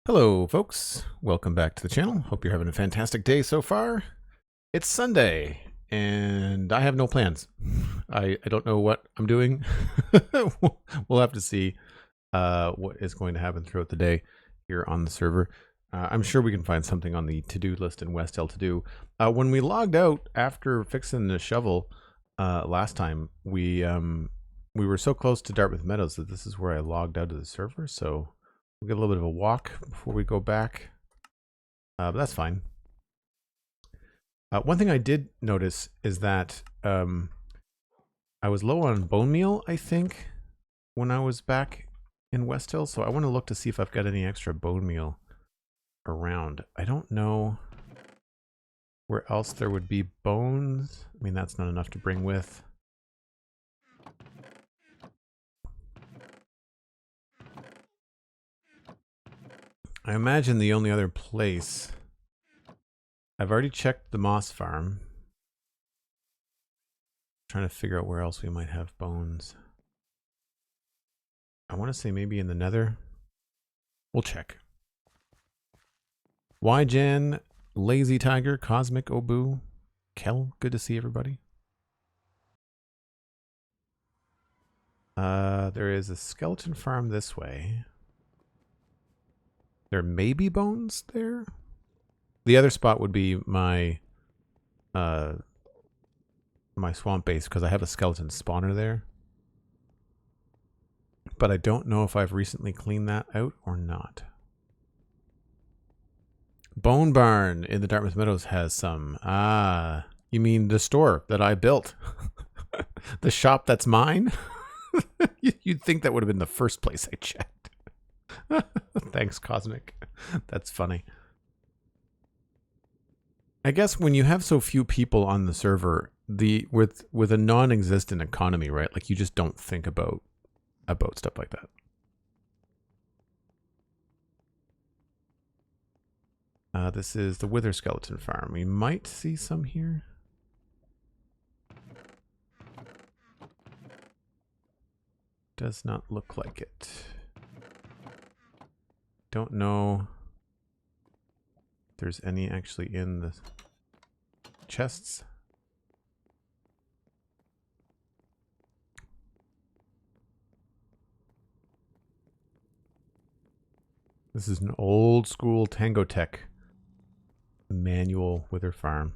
Hello folks, welcome back to the channel. Hope you're having a fantastic day so far. It's Sunday and I have no plans. I don't know what I'm doing. We'll have to see what is going to happen throughout the day here on the server. I'm sure we can find something on the to-do list in Westhill to do. When we logged out after fixing the shovel last time, we were so close to Dartmouth Meadows that this is where I logged out of the server, so we'll get a little bit of a walk before we go back, but that's fine. One thing I did notice is that I was low on bone meal, I think, when I was back in Westhill, so I want to look to see if I've got any extra bone meal around. I don't know where else there would be bones. I mean, that's not enough to bring with. I imagine the only other place... I've already checked the moss farm. Trying to figure out where else we might have bones. I want to say maybe in the nether. We'll check. YGen, Lazy Tiger, Cosmic Obu, Kel, good to see everybody. There is a skeleton farm this way. There may be bones there. The other spot would be my my swamp base, because I have a skeleton spawner there. But I don't know if I've recently cleaned that out or not. Bone Barn in the Dartmouth Meadows has some. Ah, you mean the store that I built? The shop that's mine? You'd think that would have been the first place I checked. Thanks, Cosmic. That's funny. I guess when you have so few people on the server, with a non-existent economy, right? Like, you just don't think about stuff like that. This is the Wither Skeleton Farm. We might see some here. Does not look like it. Don't know if there's any actually in the chests. This is an old school Tango Tech manual wither farm.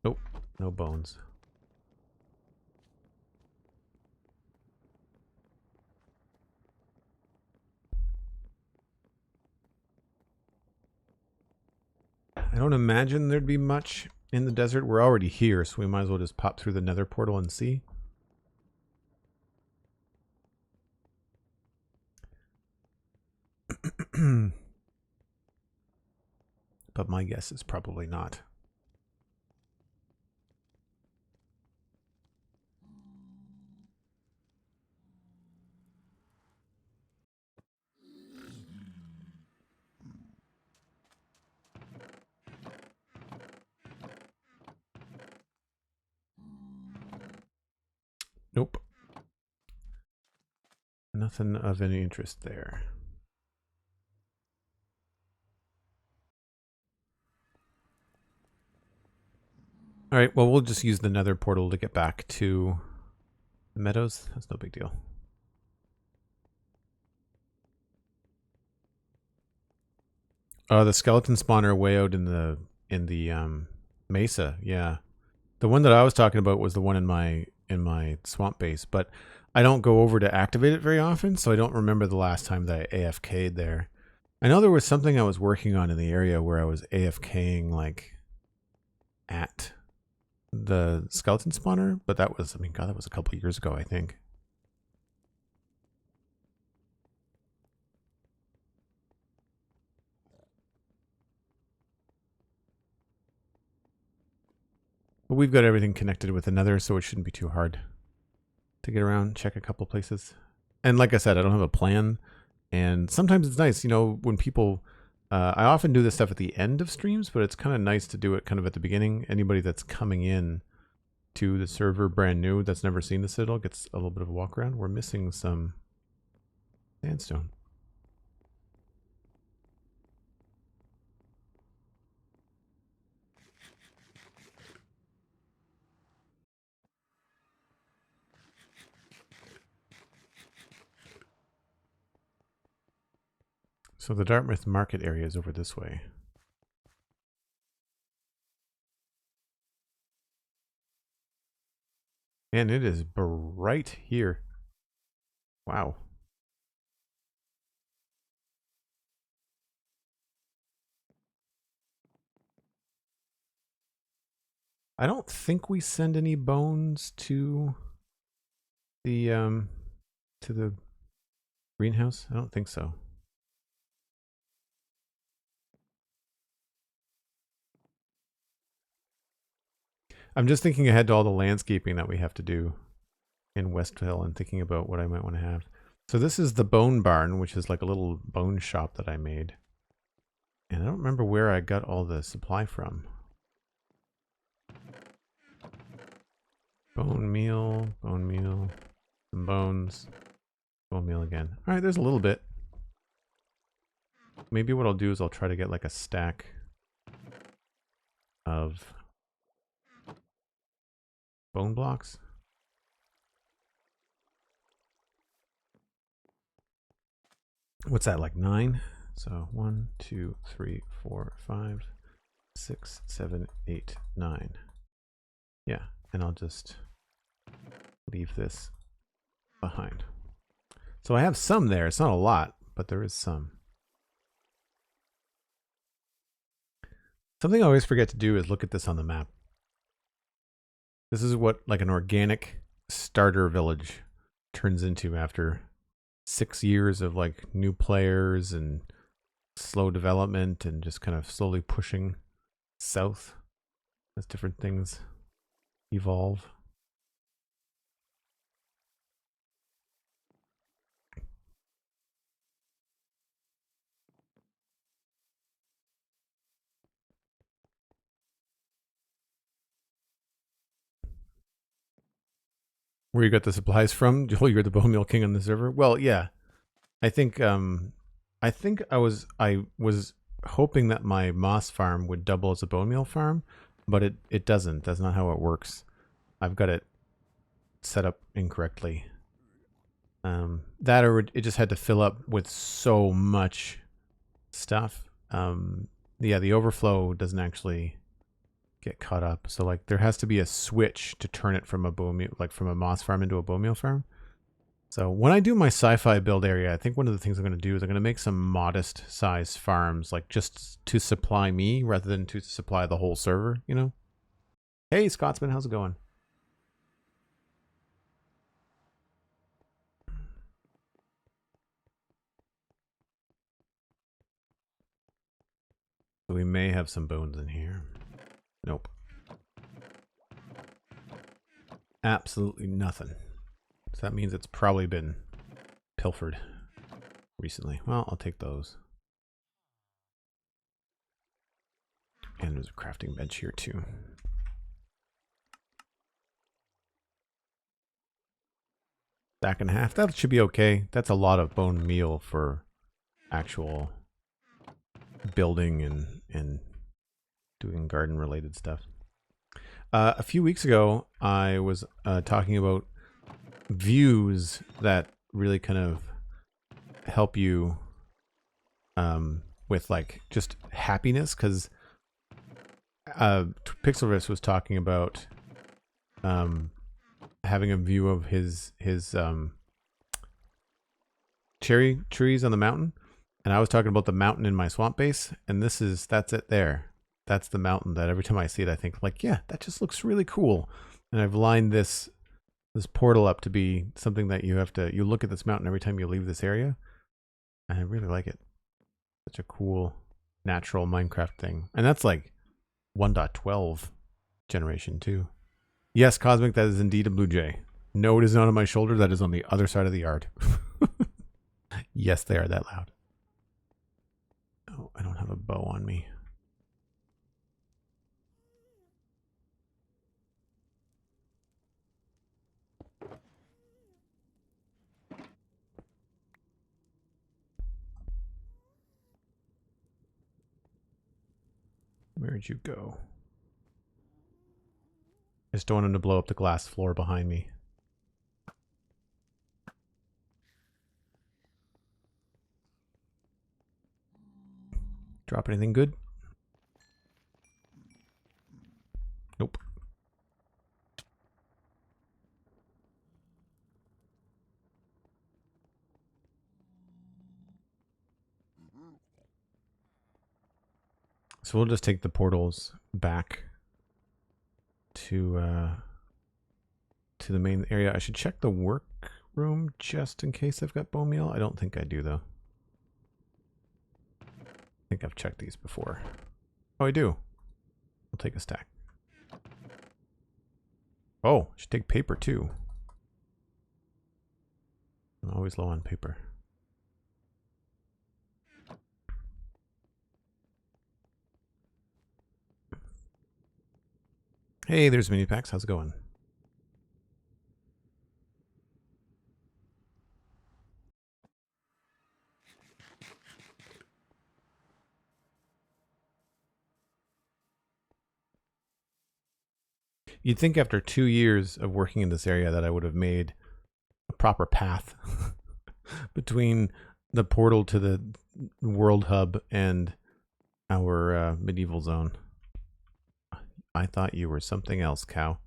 Nope, no bones. I don't imagine there'd be much in the desert. We're already here, so we might as well just pop through the nether portal and see. But my guess is probably not. Nope. Nothing of any interest there. All right, well, we'll just use the nether portal to get back to the meadows. That's no big deal. The skeleton spawner way out in the mesa, yeah. The one that I was talking about was the one in my swamp base, but I don't go over to activate it very often, so I don't remember the last time that I AFK'd there. I know there was something I was working on in the area where I was AFKing like at the skeleton spawner, but that was, I mean, God, that was a couple of years ago, I think. But we've got everything connected with another, so it shouldn't be too hard to get around, check a couple places. And like I said, I don't have a plan. And sometimes it's nice, you know, when people... I often do this stuff at the end of streams, but it's kind of nice to do it kind of at the beginning. Anybody that's coming in to the server brand new that's never seen the Citadel gets a little bit of a walk around. We're missing some Sandstone. So the Dartmouth market area is over this way. And it is bright here. Wow. I don't think we send any bones to the greenhouse. I don't think so. I'm just thinking ahead to all the landscaping that we have to do in Westhill and thinking about what I might want to have. So this is the bone barn, which is like a little bone shop that I made. And I don't remember where I got all the supply from. Bone meal, some bones, bone meal again. All right, there's a little bit. Maybe what I'll do is I'll try to get like a stack of bone blocks. What's that, like 9? So 1, 2, 3, 4, 5, 6, 7, 8, 9. Yeah, and I'll just leave this behind. So I have some there. It's not a lot, but there is some. Something I always forget to do is look at this on the map. This is what like an organic starter village turns into after 6 years of like new players and slow development and just kind of slowly pushing south as different things evolve. Where you got the supplies from? Joel, you're the bone meal king on the server. Well, yeah. I think I was hoping that my moss farm would double as a bone meal farm, but it doesn't. That's not how it works. I've got it set up incorrectly. That or it just had to fill up with so much stuff. Yeah, the overflow doesn't actually get caught up. So like there has to be a switch to turn it from a bone meal, like from a moss farm into a bone meal farm. So when I do my sci-fi build area, I think one of the things I'm going to do is I'm going to make some modest size farms, like just to supply me rather than to supply the whole server, you know? Hey, Scotsman, how's it going? So we may have some bones in here. Nope. Absolutely nothing. So that means it's probably been pilfered recently. Well, I'll take those. And there's a crafting bench here too. Stack and a half. That should be okay. That's a lot of bone meal for actual building and doing garden related stuff. A few weeks ago, I was talking about views that really kind of help you with like just happiness, because Pixelriss was talking about having a view of his cherry trees on the mountain, and I was talking about the mountain in my swamp base, and that's it there. That's the mountain that every time I see it, I think like, yeah, that just looks really cool. And I've lined this portal up to be something that you look at this mountain every time you leave this area. And I really like it. Such a cool natural Minecraft thing. And that's like 1.12 generation too. Yes, Cosmic, that is indeed a blue jay. No, it is not on my shoulder. That is on the other side of the yard. Yes, they are that loud. Oh, I don't have a bow on me. Where'd you go? I just don't want him to blow up the glass floor behind me. Drop anything good? Nope. So we'll just take the portals back to the main area. I should check the workroom just in case I've got bone meal. I don't think I do though. I think I've checked these before. Oh, I do. I'll take a stack. Oh, I should take paper too. I'm always low on paper. Hey, there's Mini Packs. How's it going? You'd think after 2 years of working in this area that I would have made a proper path between the portal to the world hub and our medieval zone. I thought you were something else, cow.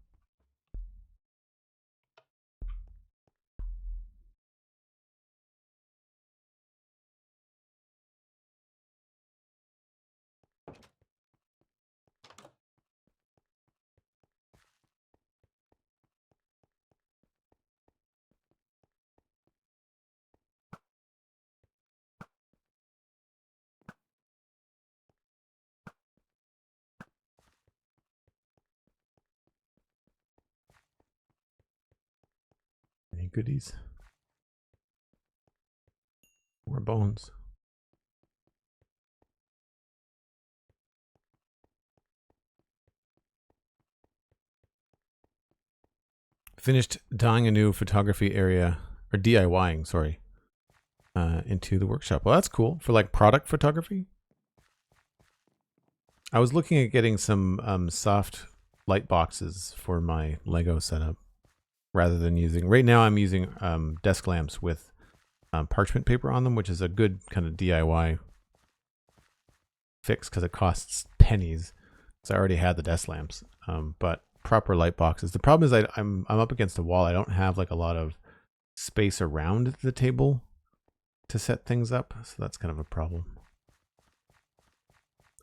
Any goodies? More bones. Finished dyeing a new photography area, or DIYing, sorry, into the workshop. Well, that's cool. For like product photography. I was looking at getting some soft light boxes for my Lego setup rather than using, right now I'm using desk lamps with parchment paper on them, which is a good kind of DIY fix because it costs pennies. So I already had the desk lamps, but proper light boxes. The problem is I'm up against a wall. I don't have like a lot of space around the table to set things up, so that's kind of a problem.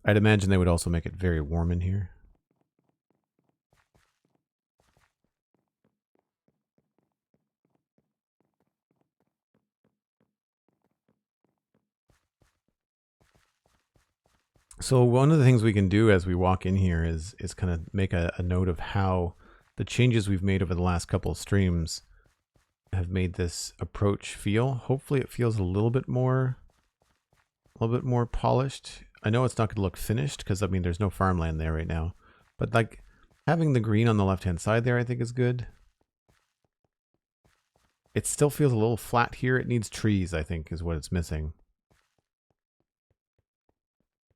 I'd imagine they would also make it very warm in here. So one of the things we can do as we walk in here is kind of make a note of how the changes we've made over the last couple of streams have made this approach feel. Hopefully it feels a little bit more polished. I know it's not going to look finished because, I mean, there's no farmland there right now. But like having the green on the left-hand side there, I think is good. It still feels a little flat here. It needs trees, I think, is what it's missing.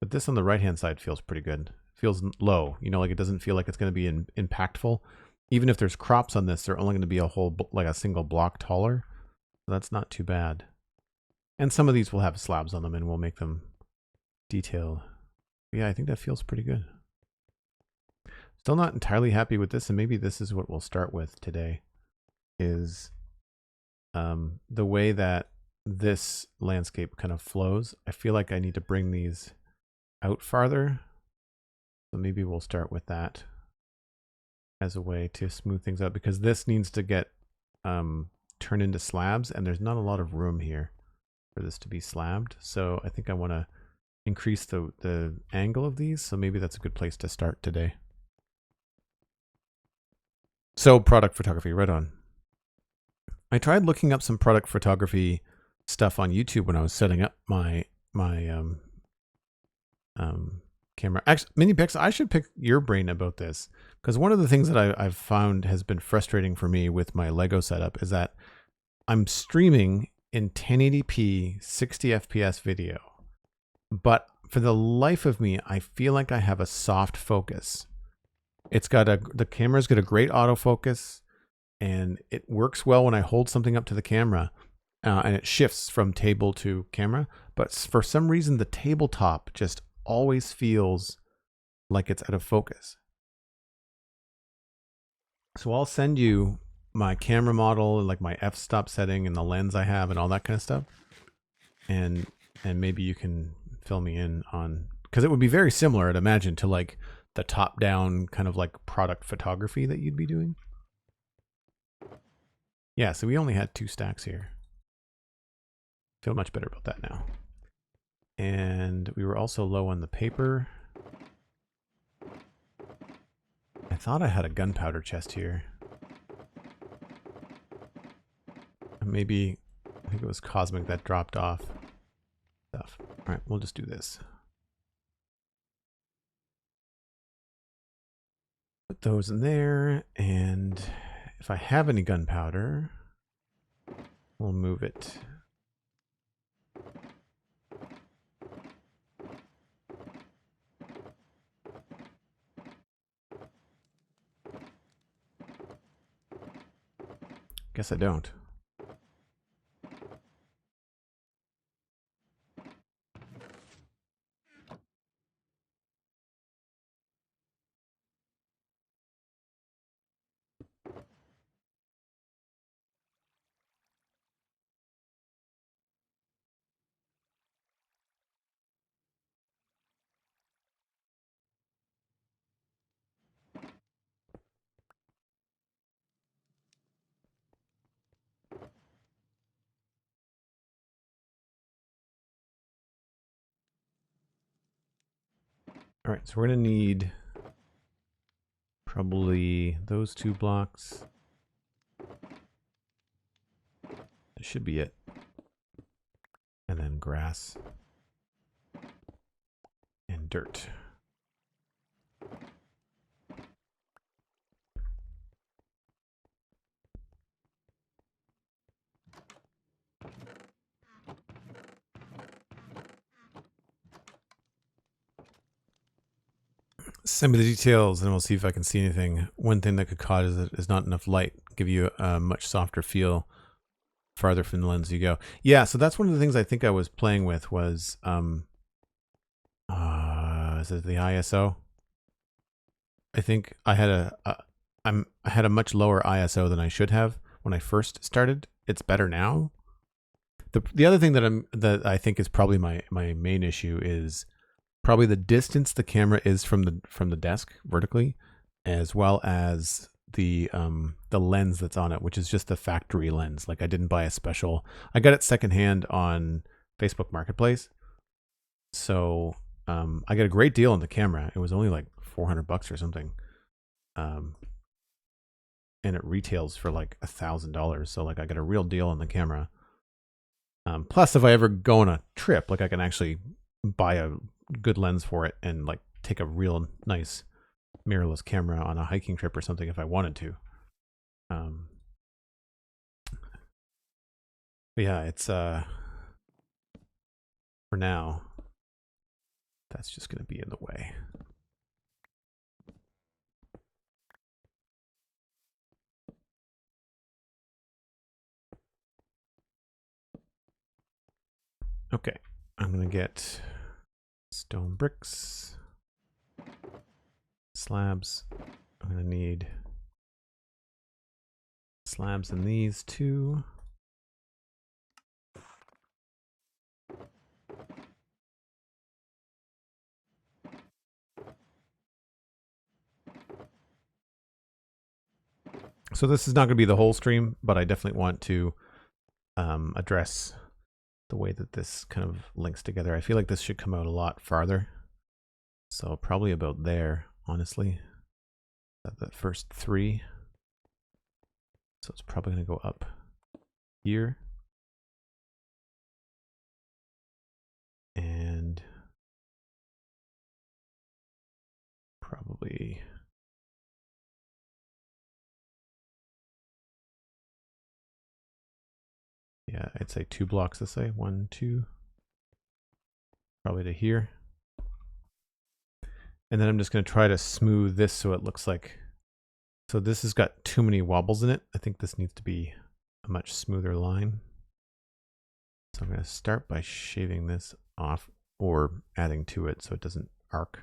But this on the right-hand side feels pretty good. Feels low. You know, like it doesn't feel like it's going to be impactful. Even if there's crops on this, they're only going to be like a single block taller. So that's not too bad. And some of these will have slabs on them and we'll make them detailed. Yeah, I think that feels pretty good. Still not entirely happy with this, and maybe this is what we'll start with today, is the way that this landscape kind of flows. I feel like I need to bring these out farther. So maybe we'll start with that as a way to smooth things out, because this needs to get turned into slabs, and there's not a lot of room here for this to be slabbed. So I think I want to increase the angle of these. So maybe that's a good place to start today. So product photography, right on. I tried looking up some product photography stuff on YouTube when I was setting up my camera. Actually, MiniPix, I should pick your brain about this, because one of the things that I've found has been frustrating for me with my Lego setup is that I'm streaming in 1080p 60 FPS video, but for the life of me, I feel like I have a soft focus. The camera's got a great autofocus, and it works well when I hold something up to the camera, and it shifts from table to camera. But for some reason, the tabletop just always feels like it's out of focus. So I'll send you my camera model, like my f-stop setting and the lens I have and all that kind of stuff. And maybe you can fill me in on, because it would be very similar, I'd imagine, to like the top-down kind of like product photography that you'd be doing. Yeah, so we only had 2 stacks here. Feel much better about that now. And we were also low on the paper. I thought I had a gunpowder chest here. Maybe, I think it was Cosmic that dropped off stuff. All right, we'll just do this. Put those in there, and if I have any gunpowder, we'll move it. Guess I don't. All right, so we're going to need probably those 2 blocks. That should be it. And then grass and dirt. Send me the details and we'll see if I can see anything. One thing that could cause it is not enough light. Give you a much softer feel farther from the lens you go. Yeah, so that's one of the things I think I was playing with was, is it the ISO? I think I had I had a much lower ISO than I should have when I first started. It's better now. The other thing that I think is probably my main issue is probably the distance the camera is from the desk vertically, as well as the lens that's on it, which is just the factory lens. Like I didn't buy a special. I got it secondhand on Facebook Marketplace. So I got a great deal on the camera. It was only like $400 or something. And it retails for like $1,000. So like I got a real deal on the camera. Plus, if I ever go on a trip, like I can actually buy a good lens for it and like take a real nice mirrorless camera on a hiking trip or something if I wanted to. But yeah, it's for now, that's just going to be in the way. Okay, I'm going to get stone bricks, slabs. I'm going to need slabs in these too. So this is not going to be the whole stream, but I definitely want to address the way that this kind of links together. I feel like this should come out a lot farther. So probably about there, honestly. The first 3. So it's probably going to go up here. And probably yeah, I'd say 2 blocks this way. 1, 2. Probably to here. And then I'm just going to try to smooth this so it looks like, so this has got too many wobbles in it. I think this needs to be a much smoother line. So I'm going to start by shaving this off or adding to it so it doesn't arc.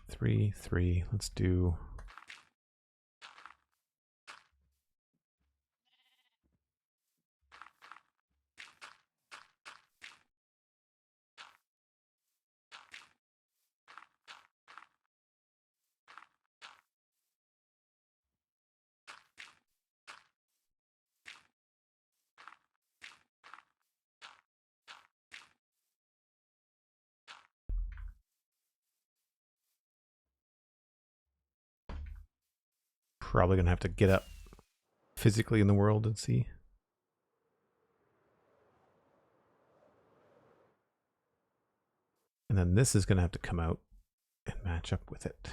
Three, three, let's do. Probably going to have to get up physically in the world and see. And then this is going to have to come out and match up with it.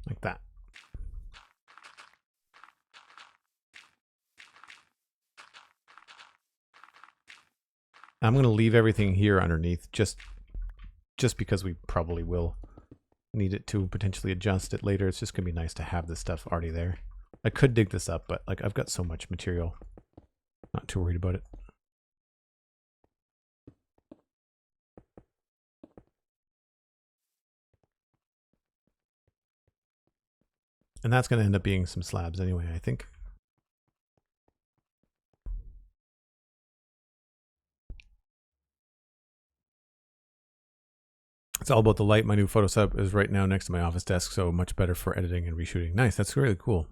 Like that. I'm going to leave everything here underneath just because we probably will need it to potentially adjust it later. It's just going to be nice to have this stuff already there. I could dig this up, but like I've got so much material. Not too worried about it. And that's going to end up being some slabs anyway, I think. It's all about the light. My new photo setup is right now next to my office desk, so much better for editing and reshooting. Nice, that's really cool.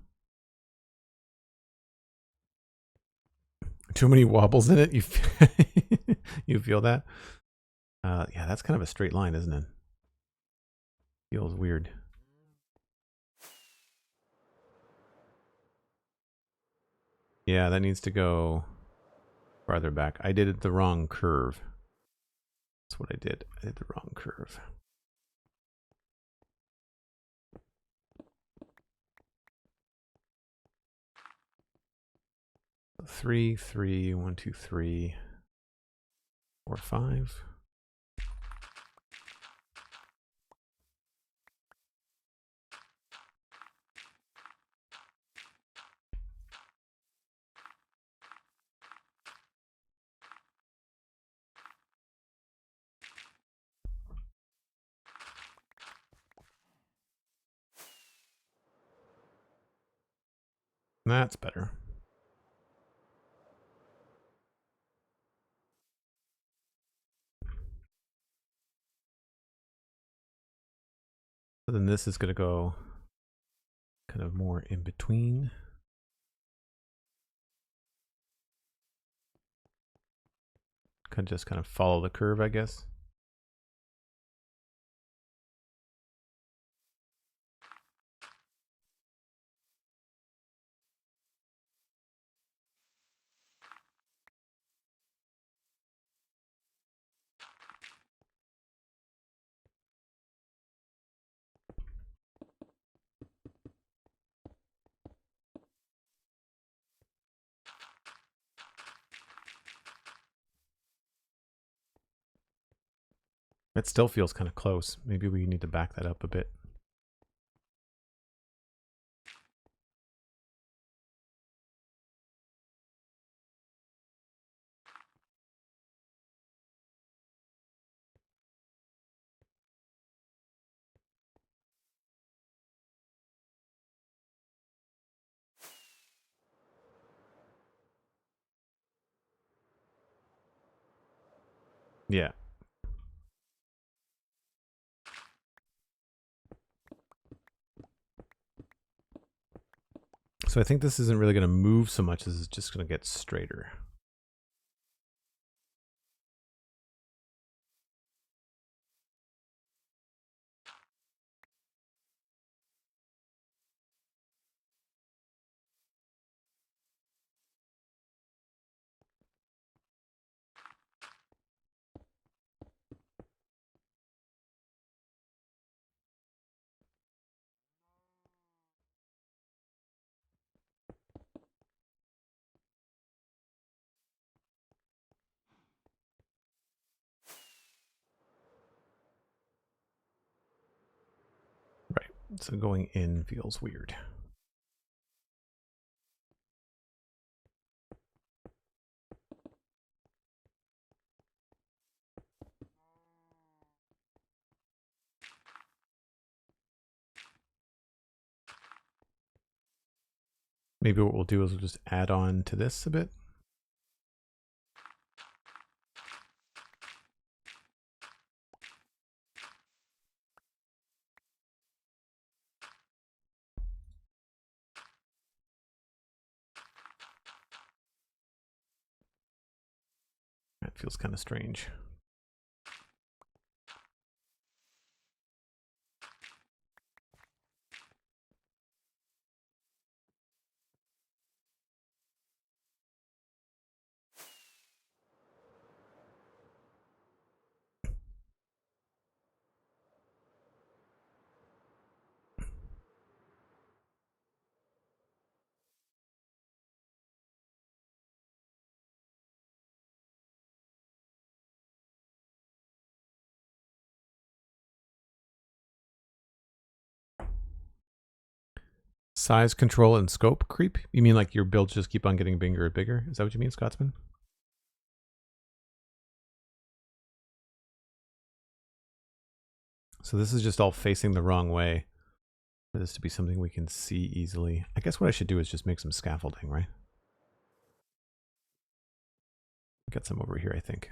Too many wobbles in it? You you feel that? Yeah, that's kind of a straight line, isn't it? Feels weird. Yeah, that needs to go farther back. I did the wrong curve. That's what I did. I did the wrong curve. Three, three, 1, 2, 3, 4, 5. That's better. So then this is going to go kind of more in between. Just kind of follow the curve, I guess. It still feels kind of close. Maybe we need to back that up a bit. Yeah. So I think this isn't really going to move so much as it's just going to get straighter. So going in feels weird. Maybe what we'll do is we'll just add on to this a bit. That feels kind of strange. Size, control, and scope creep? You mean like your builds just keep on getting bigger and bigger? Is that what you mean, Scotsman? So this is just all facing the wrong way for this to be something we can see easily. I guess what I should do is just make some scaffolding, right? Get some over here, I think.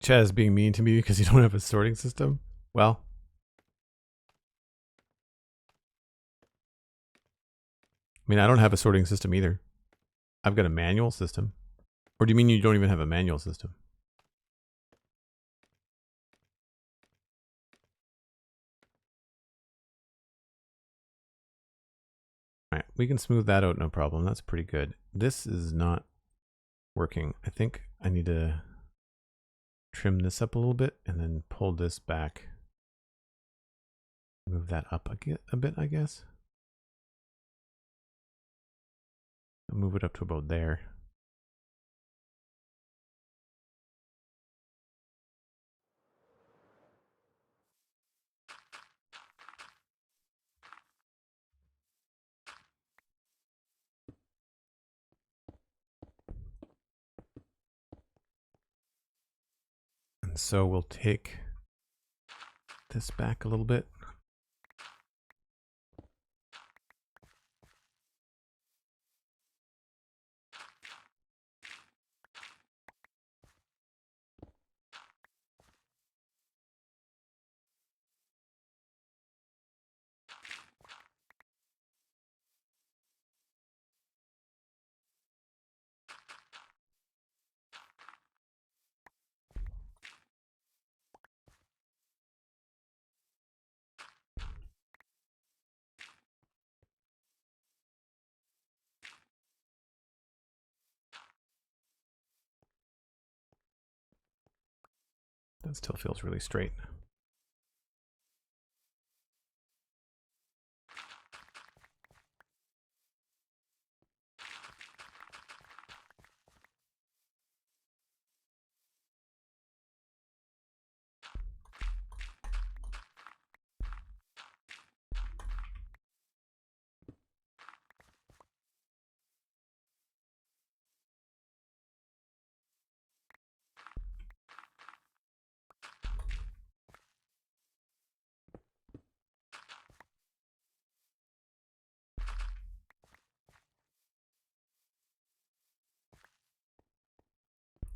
Chaz being mean to me because you don't have a sorting system? Well, I mean, I don't have a sorting system either. I've got a manual system. Or do you mean you don't even have a manual system? All right, we can smooth that out, no problem. That's pretty good. This is not working. I think I need to trim this up a little bit and then pull this back. Move that up a bit, I guess. I'll move it up to about there. And so we'll take this back a little bit. That still feels really straight.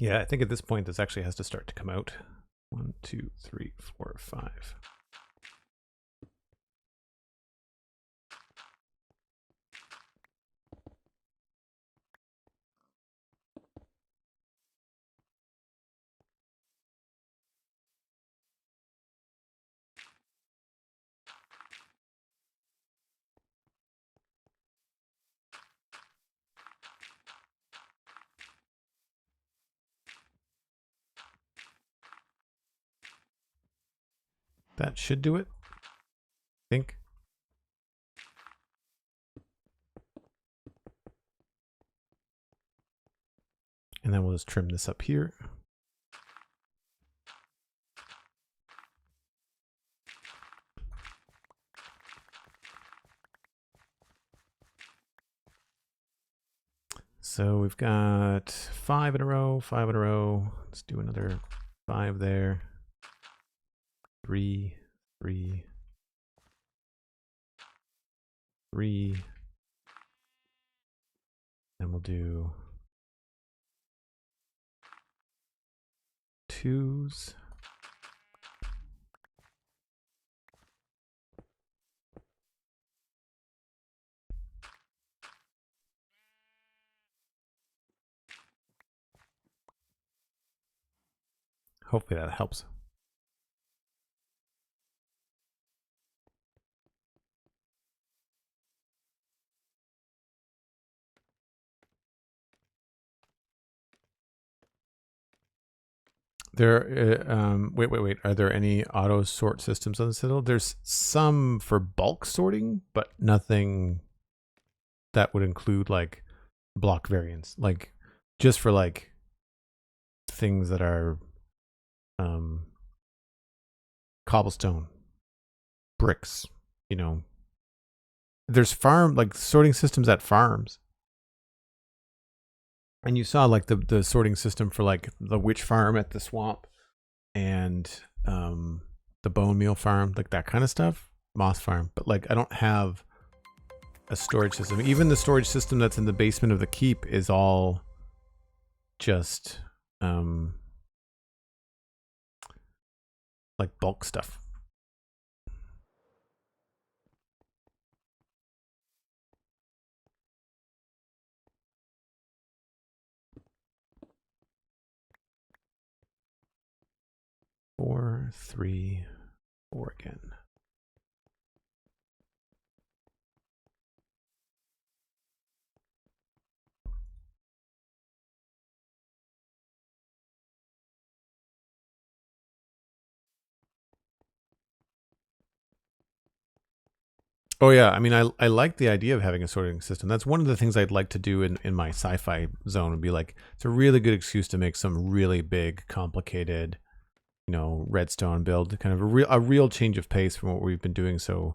Yeah, I think at this point this actually has to start to come out. 1, 2, 3, 4, 5. that should do it. I think. And then we'll just trim this up here. So we've got 5 in a row, 5 in a row. Let's do another 5 there. 3, 3, 3. Then we'll do 2s. Hopefully that helps. Wait. Are there any auto sort systems on the Citadel? There's some for bulk sorting, but nothing that would include like block variants, like just for like things that are cobblestone, bricks, you know. There's like sorting systems at farms. And you saw like the sorting system for like the witch farm at the swamp and the bone meal farm, like that kind of stuff, moss farm. But like I don't have a storage system. Even the storage system that's in the basement of the keep is all just like bulk stuff. Four, 3, 4 again. Oh yeah, I mean, I like the idea of having a sorting system. That's one of the things I'd like to do in my sci-fi zone. Would be like, it's a really good excuse to make some really big, complicated, you know, redstone build. Kind of a real change of pace from what we've been doing so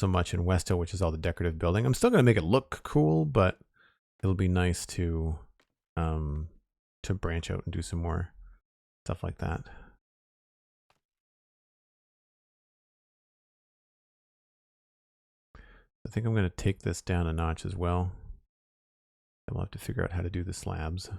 much in Westhill, which is all the decorative building. I'm still gonna make it look cool, but it'll be nice to branch out and do some more stuff like that. I think I'm going to take this down a notch as well. Then we'll have to figure out how to do the slabs.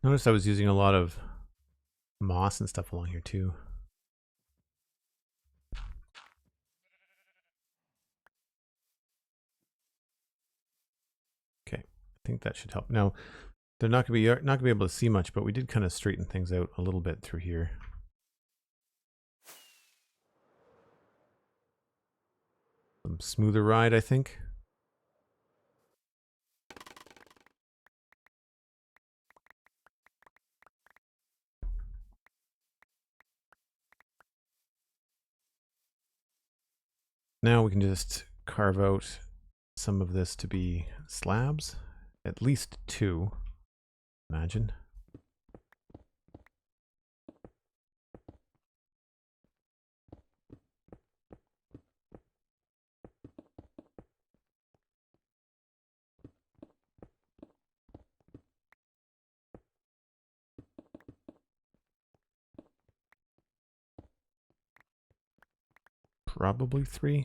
Notice I was using a lot of moss and stuff along here too. Okay, I think that should help. Now, they're not gonna be able to see much, but we did kind of straighten things out a little bit through here. Some smoother ride, I think. Now we can just carve out some of this to be slabs, at least 2, imagine. probably 3.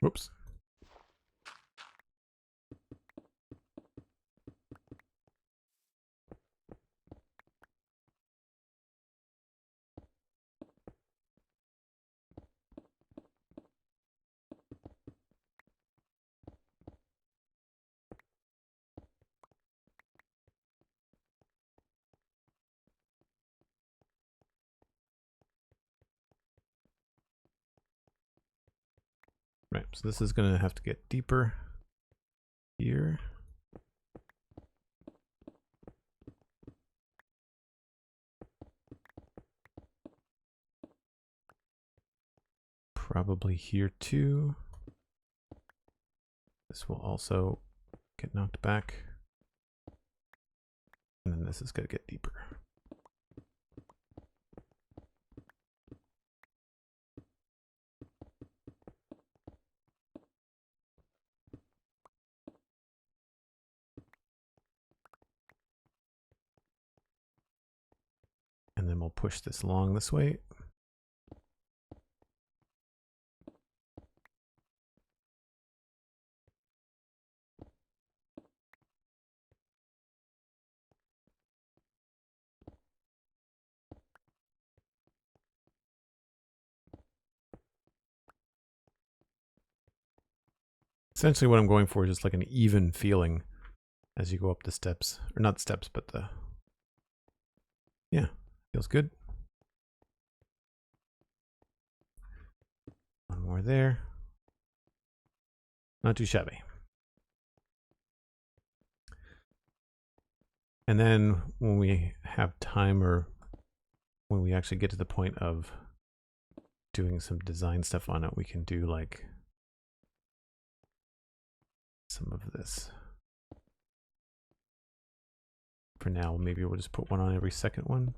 Whoops. Right, so this is going to have to get deeper here. Probably here too. This will also get knocked back. And then this is going to get deeper. And then we'll push this along this way. Essentially what I'm going for is just like an even feeling as you go up the steps. Or not steps, but the... Yeah, feels good. One more there. Not too shabby. And then when we have time, or when we actually get to the point of doing some design stuff on it, we can do like some of this. For now, maybe we'll just put one on every second one.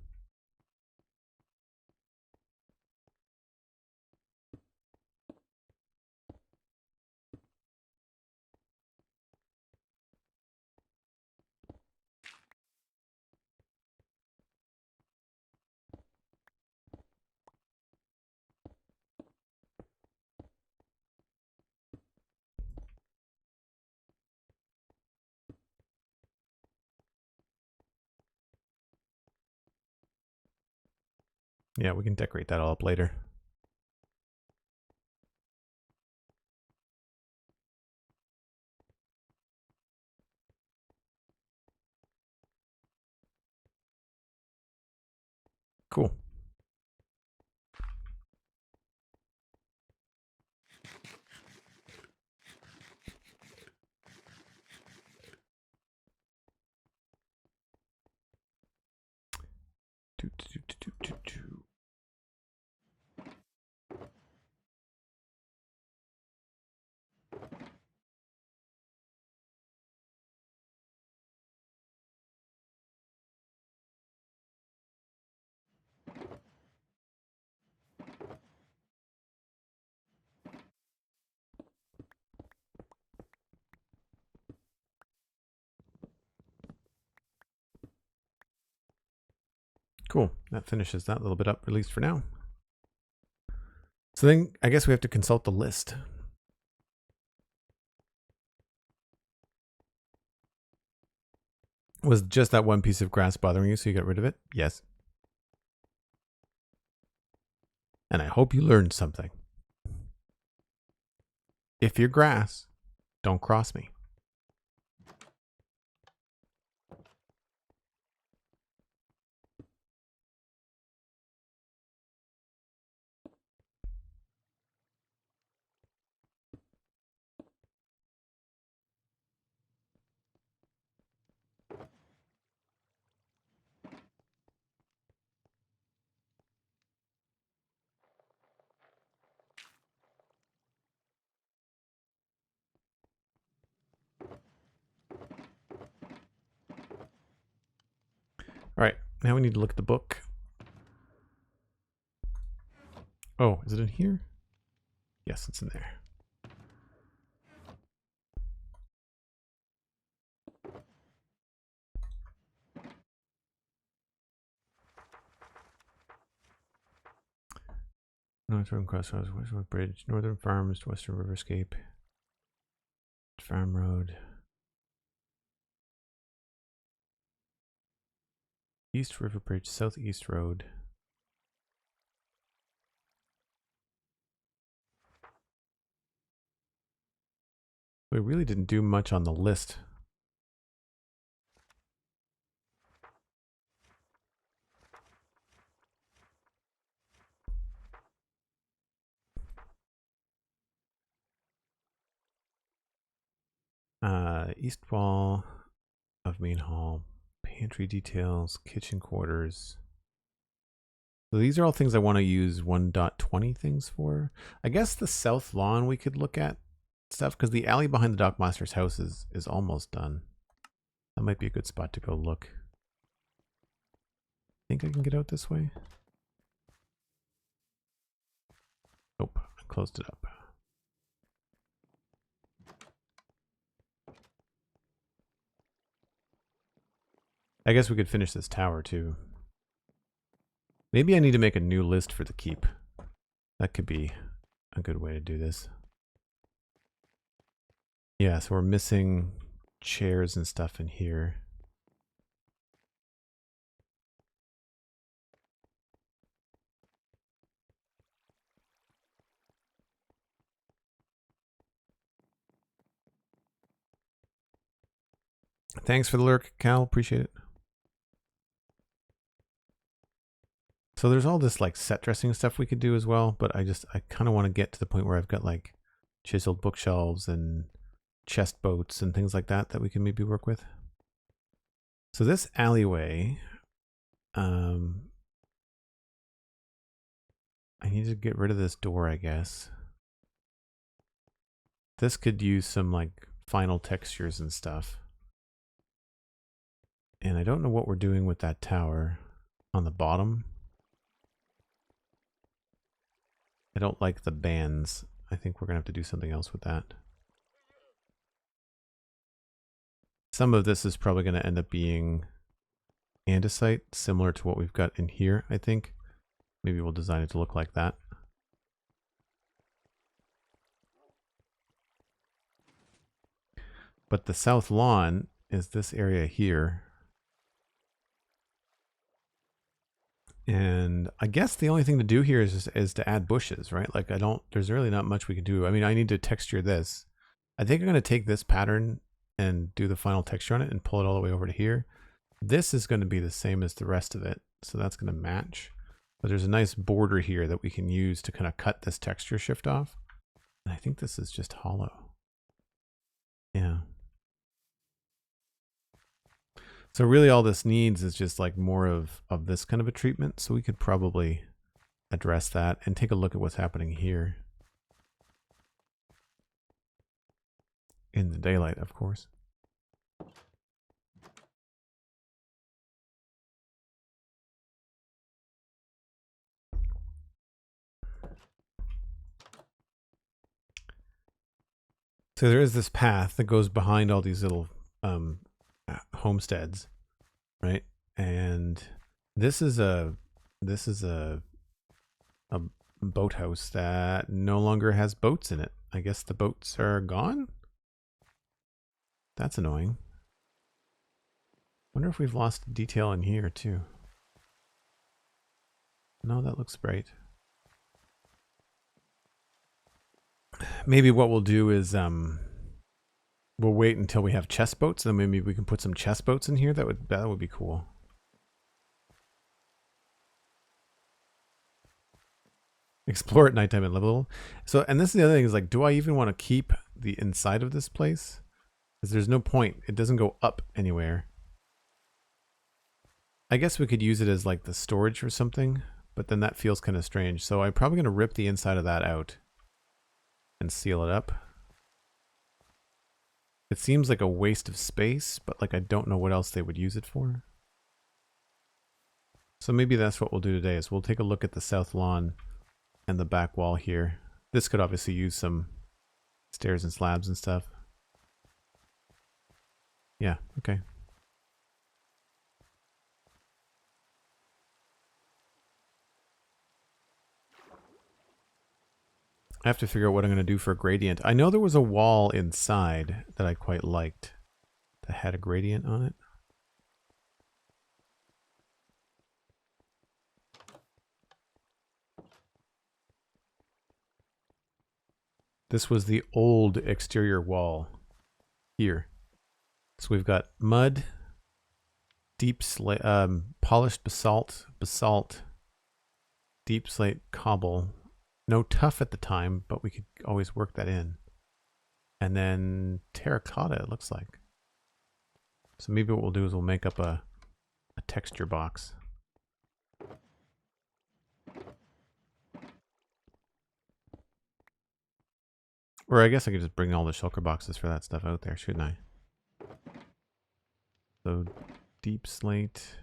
Yeah, we can decorate that all up later. Cool. Cool. That finishes that little bit up, at least for now. So then I guess we have to consult the list. Was just that one piece of grass bothering you, so you got rid of it? Yes. And I hope you learned something. If you're grass, don't cross me. All right, now we need to look at the book. Oh, is it in here? Yes, it's in there. Northern Crossroads, Westwood Bridge, Northern Farms, Western Riverscape, Farm Road, East River Bridge, Southeast Road. We really didn't do much on the list. East wall of main hall, pantry details, kitchen quarters. So these are all things I want to use 1.20 things for. I guess the south lawn we could look at stuff because the alley behind the Dockmaster's house is almost done. That might be a good spot to go look. Think I can get out this way? Nope, I closed it up. I guess we could finish this tower too. Maybe I need to make a new list for the keep. That could be a good way to do this. Yeah, so we're missing chairs and stuff in here. Thanks for the lurk, Cal. Appreciate it. So there's all this like set dressing stuff we could do as well, but I kind of want to get to the point where I've got like chiseled bookshelves and chest boats and things like that that we can maybe work with. So this alleyway, I need to get rid of this door, I guess. This could use some like final textures and stuff. And I don't know what we're doing with that tower on the bottom. I don't like the bands. I think we're going to have to do something else with that. Some of this is probably going to end up being andesite, similar to what we've got in here, I think. Maybe we'll design it to look like that. But the south lawn is this area here. And I guess the only thing to do here is to add bushes, right? Like there's really not much we can do. I mean, I need to texture this. I think I'm going to take this pattern and do the final texture on it and pull it all the way over to here. This is going to be the same as the rest of it. So that's going to match. But there's a nice border here that we can use to kind of cut this texture shift off. And I think this is just hollow. Yeah. So really all this needs is just like more of this kind of a treatment. So we could probably address that and take a look at what's happening here. In the daylight, of course. So there is this path that goes behind all these little homesteads, right? And this is a boathouse that no longer has boats in it. I guess the boats are gone. That's annoying. Wonder if we've lost detail in here too. No, that looks bright. Maybe what we'll do is we'll wait until we have chest boats, and then maybe we can put some chest boats in here. That would be cool. Explore at nighttime and level. So, and this is the other thing is like, do I even want to keep the inside of this place? Because there's no point. It doesn't go up anywhere. I guess we could use it as like the storage or something, but then that feels kind of strange. So I'm probably going to rip the inside of that out and seal it up. It seems like a waste of space, but like I don't know what else they would use it for. So maybe that's what we'll do today is we'll take a look at the south lawn and the back wall here. This could obviously use some stairs and slabs and stuff. Yeah, okay. I have to figure out what I'm going to do for a gradient. I know there was a wall inside that I quite liked that had a gradient on it. This was the old exterior wall here. So we've got mud, deep slate, polished basalt, deep slate cobble. No tuff at the time, but we could always work that in. And then terracotta, it looks like. So maybe what we'll do is we'll make up a texture box. Or I guess I could just bring all the shulker boxes for that stuff out there, shouldn't I? So deep slate.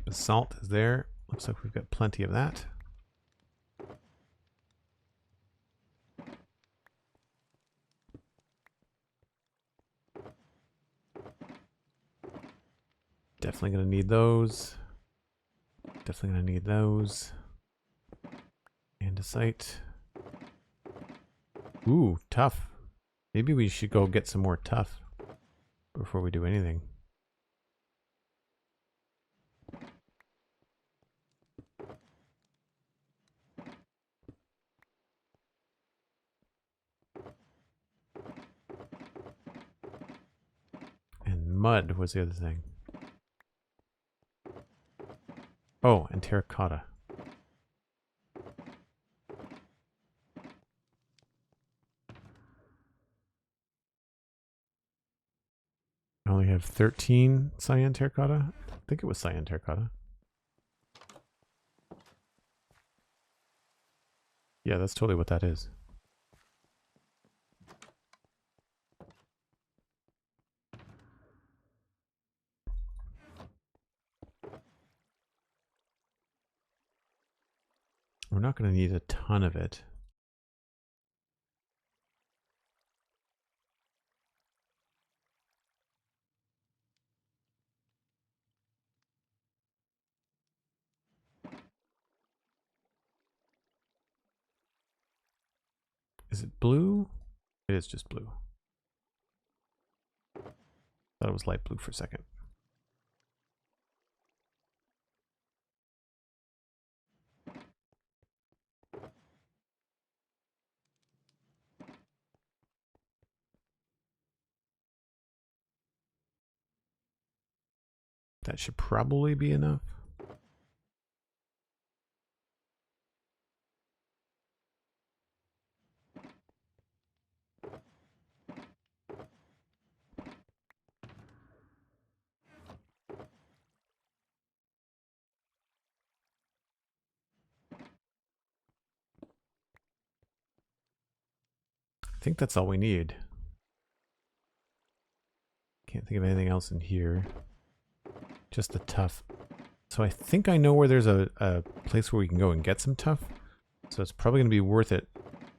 Basalt is there. Looks like we've got plenty of that. Definitely going to need those. Definitely going to need those. Andesite. Ooh, tough. Maybe we should go get some more tough before we do anything. And mud was the other thing. Oh, and terracotta. I only have 13 cyan terracotta. I think it was cyan terracotta. Yeah, that's totally what that is. We're not going to need a ton of it. Is it blue? It is just blue. Thought it was light blue for a second. That should probably be enough. I think that's all we need. Can't think of anything else in here. Just the tough. So I think I know where there's a place where we can go and get some tough. So it's probably going to be worth it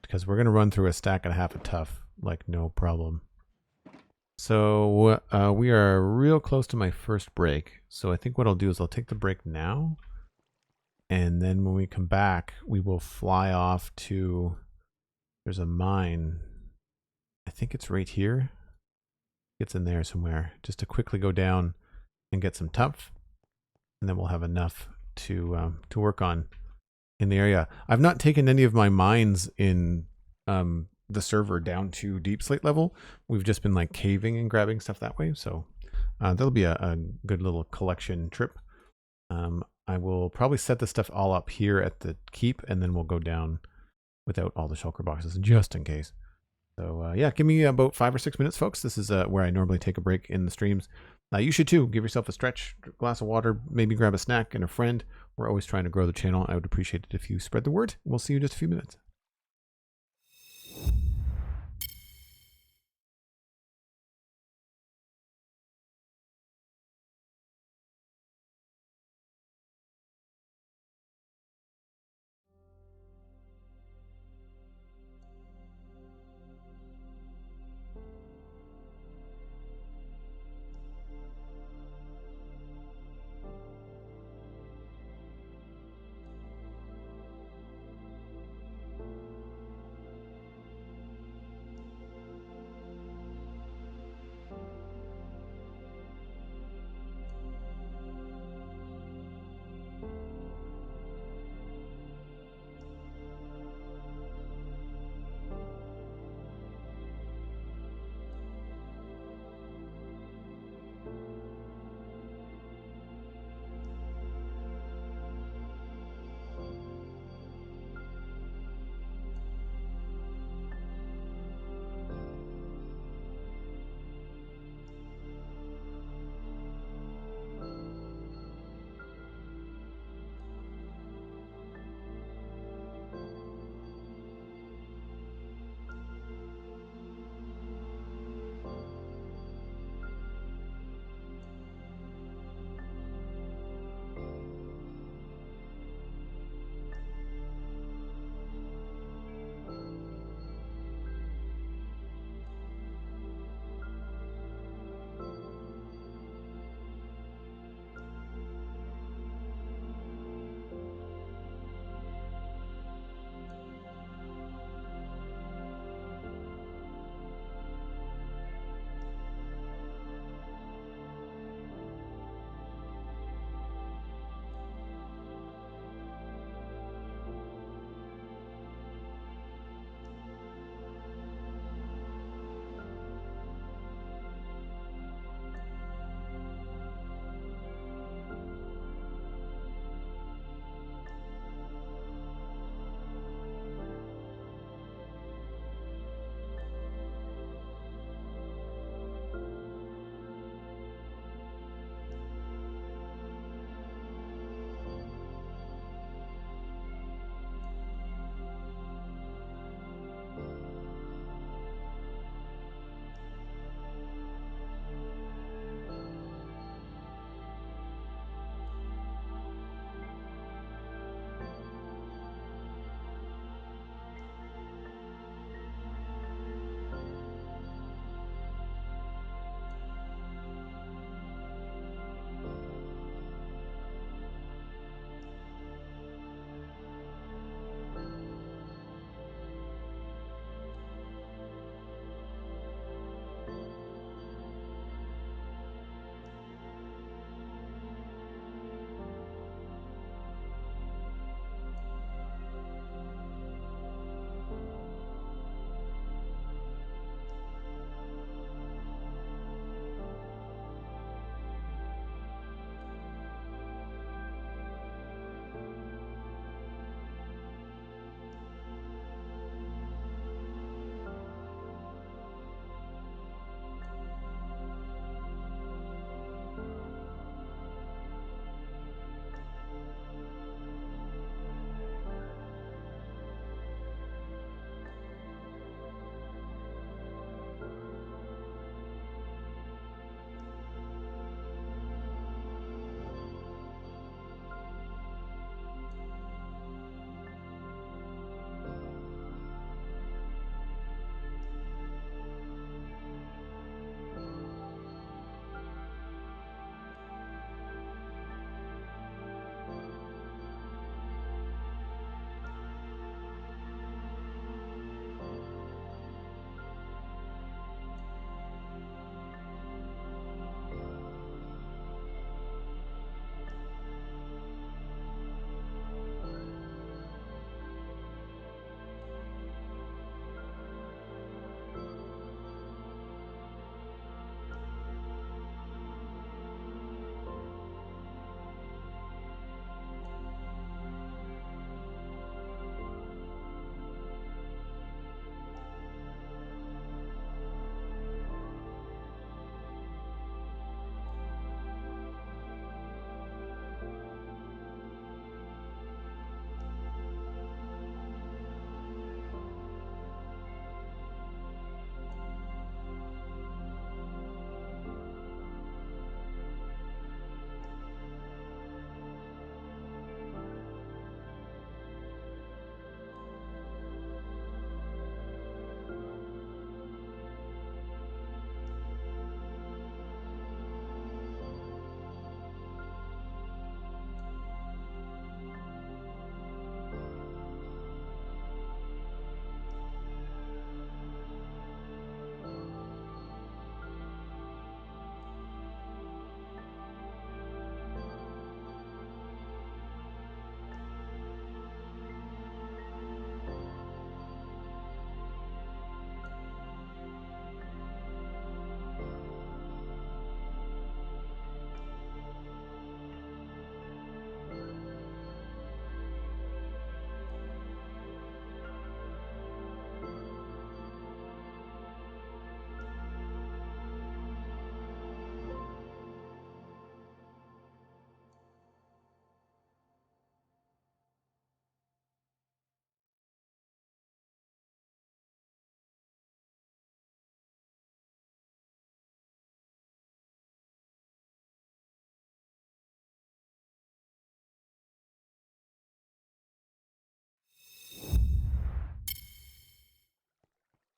because we're going to run through a stack and a half of tough. Like no problem. So we are real close to my first break. So I think what I'll do is I'll take the break now. And then when we come back, we will fly off to, there's a mine. I think it's right here. It's in there somewhere. Just to quickly go down and get some tough. And then we'll have enough to work on in the area. I've not taken any of my mines in the server down to deep slate level. We've just been like caving and grabbing stuff that way. So that'll be a good little collection trip. I will probably set the stuff all up here at the keep, and then we'll go down without all the shulker boxes just in case. So yeah, give me about 5 or 6 minutes, folks. This is where I normally take a break in the streams. You should too. Give yourself a stretch, glass of water, maybe grab a snack and a friend. We're always trying to grow the channel. I would appreciate it if you spread the word. We'll see you in just a few minutes.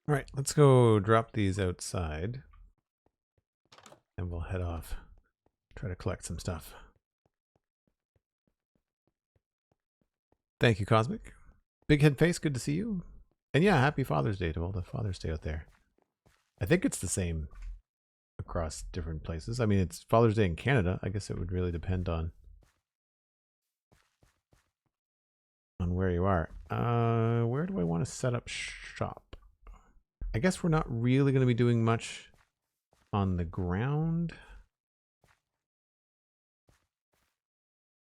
All right, let's go drop these outside and we'll head off. Try to collect some stuff. Thank you, Cosmic. Big Head Face, good to see you. And yeah, happy Father's Day to all the Father's Day out there. I think it's the same across different places. I mean, it's Father's Day in Canada. I guess it would really depend on where you are. Where do I want to set up shop? I guess we're not really going to be doing much on the ground.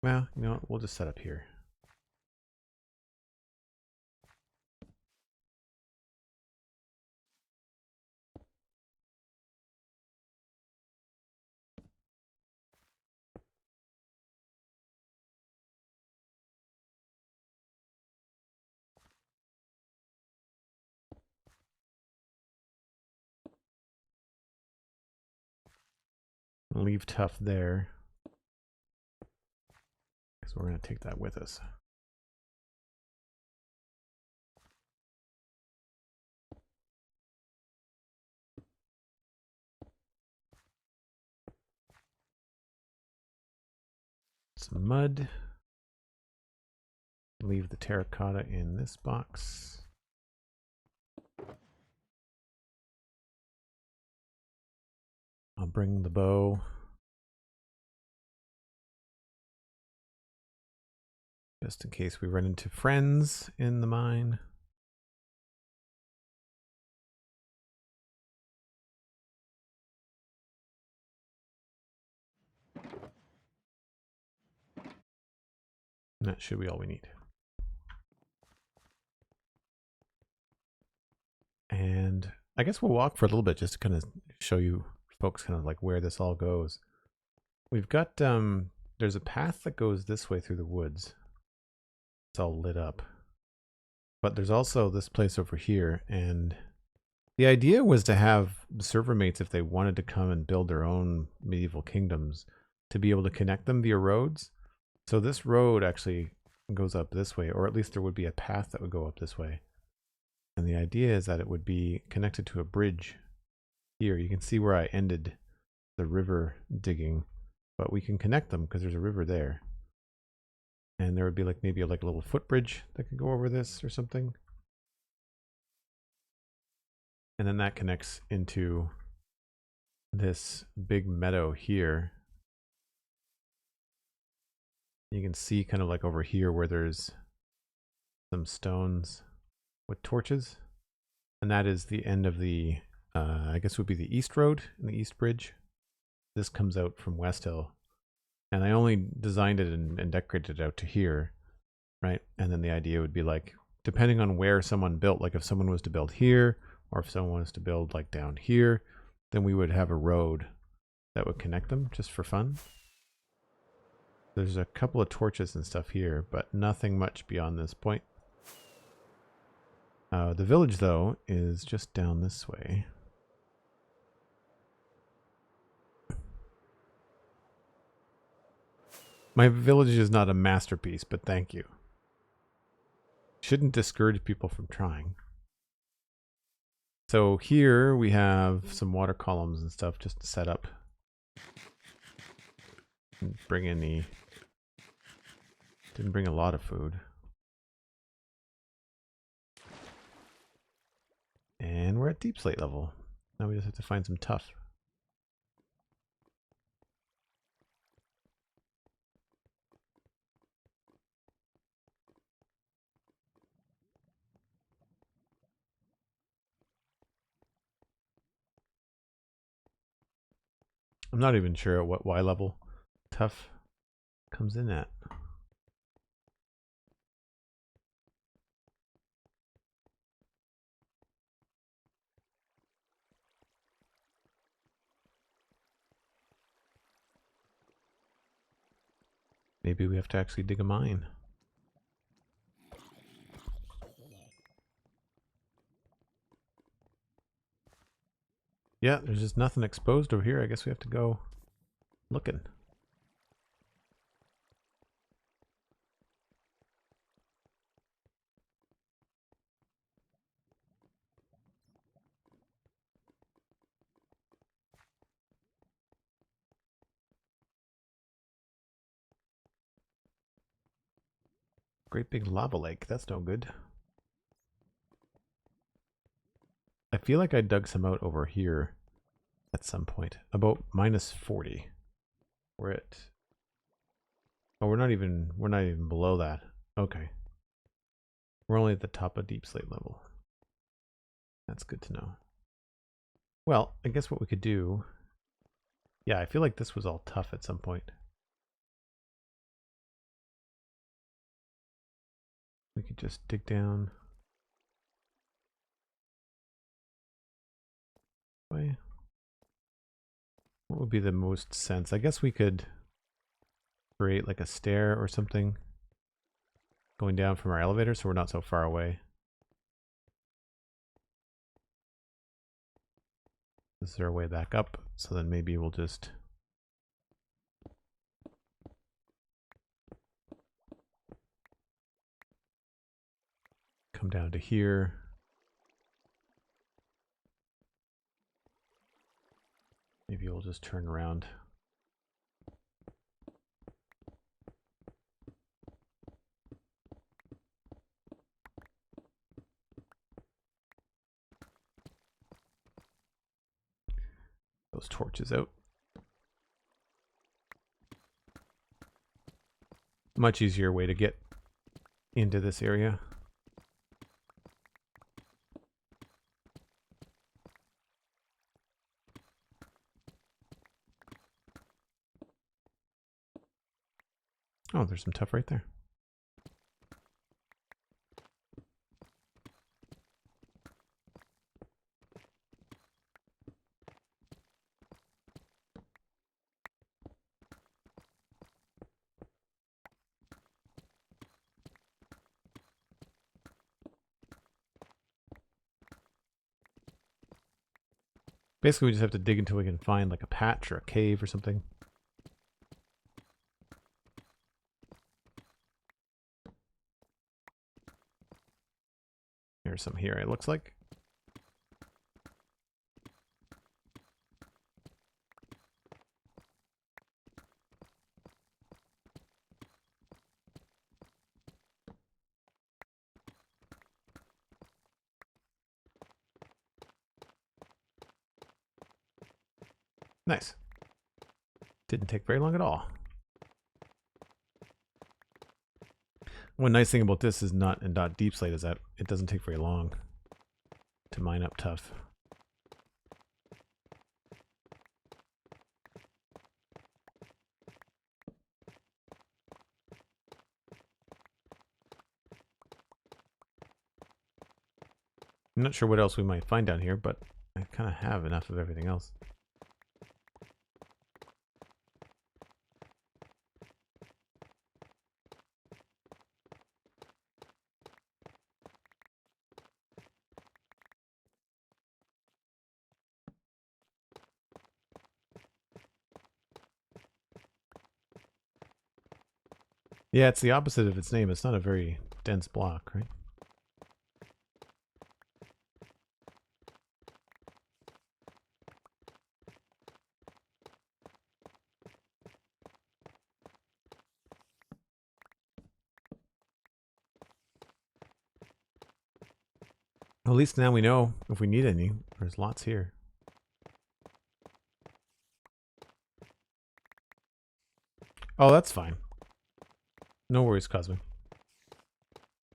Well, you know what? We'll just set up here. Leave Tough there, because we're going to take that with us. Some mud. Leave the terracotta in this box. I'll bring the bow. Just in case we run into friends in the mine. And that should be all we need. And I guess we'll walk for a little bit just to kind of show you folks kind of like where this all goes. We've got, there's a path that goes this way through the woods. It's all lit up. But there's also this place over here, and the idea was to have the server mates, if they wanted to come and build their own medieval kingdoms, to be able to connect them via roads. So this road actually goes up this way, or at least there would be a path that would go up this way. And the idea is that it would be connected to a bridge here. You can see where I ended the river digging, but we can connect them because there's a river there. And there would be like maybe like a little footbridge that could go over this or something. And then that connects into this big meadow here. You can see kind of like over here where there's some stones with torches. And that is the end of the, I guess would be the East Road and the East Bridge. This comes out from Westhill. And I only designed it and decorated it out to here, right? And then the idea would be like, depending on where someone built, like if someone was to build here, or if someone was to build like down here, then we would have a road that would connect them just for fun. There's a couple of torches and stuff here, but nothing much beyond this point. The village, though, is just down this way. My village is not a masterpiece, but thank you. Shouldn't discourage people from trying. So here we have some water columns and stuff just to set up. Bring in the... Didn't bring a lot of food. And we're at deep slate level. Now we just have to find some tuff. I'm not even sure at what Y level tuff comes in at. Maybe we have to actually dig a mine. Yeah, there's just nothing exposed over here. I guess we have to go looking. Great big lava lake. That's no good. I feel like I dug some out over here at some point. About -40. We're at... Oh, we're not even below that. Okay. We're only at the top of deep slate level. That's good to know. Well, I guess what we could do... Yeah, I feel like this was all tough at some point. We could just dig down. Way. What would be the most sense? I guess we could create like a stair or something going down from our elevator so we're not so far away. This is our way back up, so then maybe we'll just come down to here. Maybe we'll just turn around. Those torches out. Much easier way to get into this area. Oh, there's some tuff right there. Basically, we just have to dig until we can find like a patch or a cave or something. There's some here, it looks like. Nice. Didn't take very long at all. One nice thing about this is not deep slate is that it doesn't take very long to mine up tuff. I'm not sure what else we might find down here, but I kind of have enough of everything else. Yeah, it's the opposite of its name. It's not a very dense block, right? At least now we know if we need any. There's lots here. Oh, that's fine. No worries, Cosmic.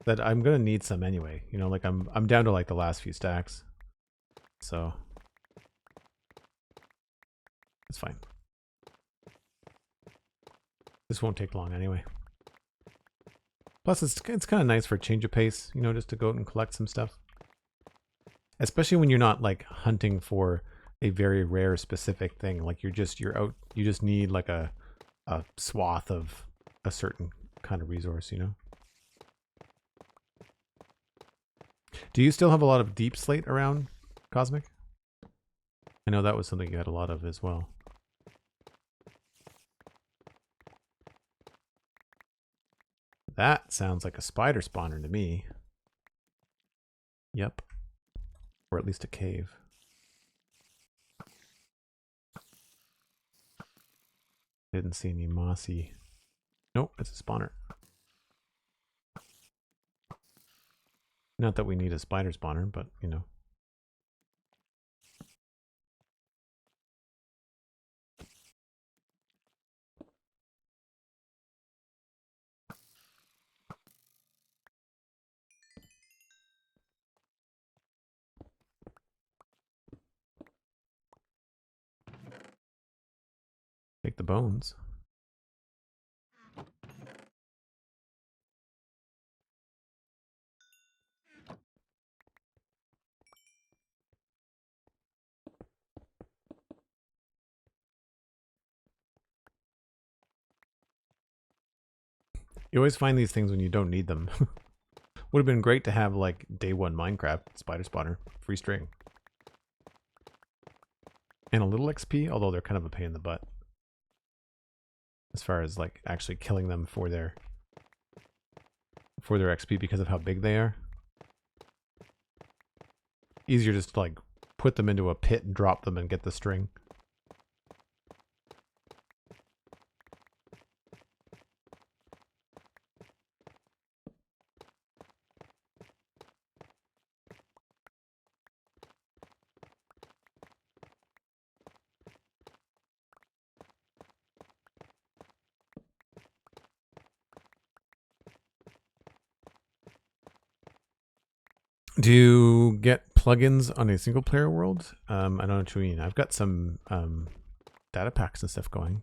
That I'm gonna need some anyway. You know, like I'm down to like the last few stacks. So it's fine. This won't take long anyway. Plus it's kind of nice for a change of pace, you know, just to go out and collect some stuff. Especially when you're not like hunting for a very rare specific thing. Like you're out, you just need like a swath of a certain kind of resource, you know? Do you still have a lot of deep slate around, Cosmic? I know that was something you had a lot of as well. That sounds like a spider spawner to me. Yep. Or at least a cave. Didn't see any mossy. Nope, it's a spawner. Not that we need a spider spawner, but you know. Take the bones. You always find these things when you don't need them. Would have been great to have like day one Minecraft spider spawner, free string. And a little XP, although they're kind of a pain in the butt. As far as like actually killing them for their XP because of how big they are. Easier just to like put them into a pit and drop them and get the string. Do you get plugins on a single player world? I don't know what you mean. I've got some data packs and stuff going.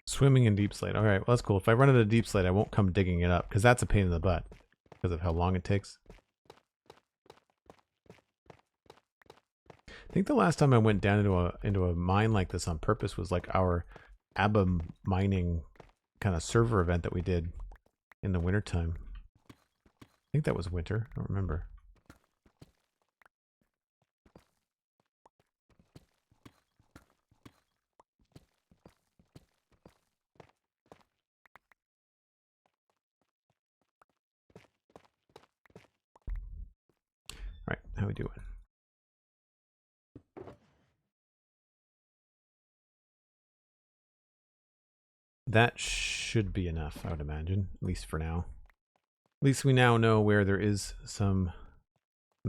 Swimming in deep slate. All right, well, that's cool. If I run into deep slate, I won't come digging it up because that's a pain in the butt because of how long it takes. I think the last time I went down into a mine like this on purpose was like our ABBA mining kind of server event that we did in the wintertime. I think that was winter. I don't remember. All right, how we doing? That should be enough, I would imagine, at least for now. At least we now know where there is some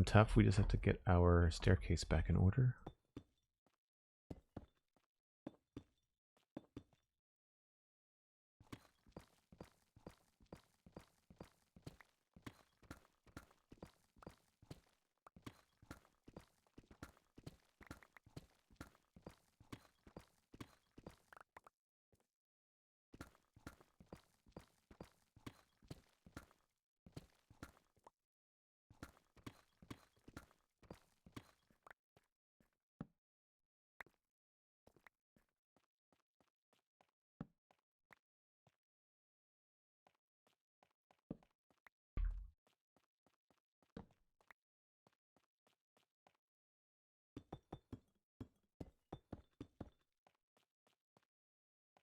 tough. We just have to get our staircase back in order.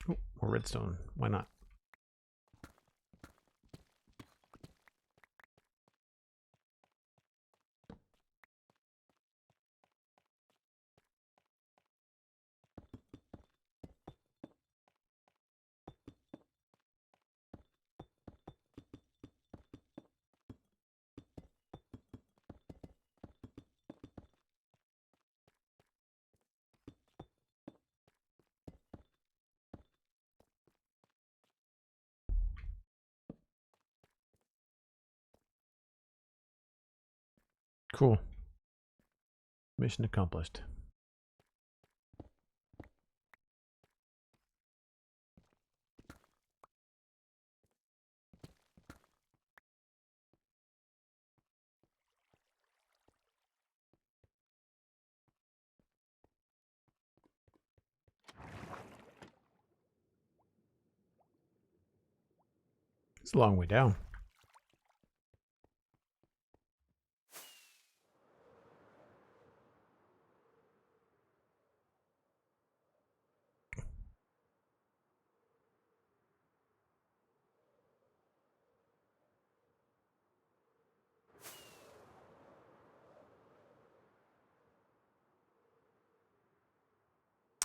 Oh, more redstone. Why not? Cool. Mission accomplished. It's a long way down.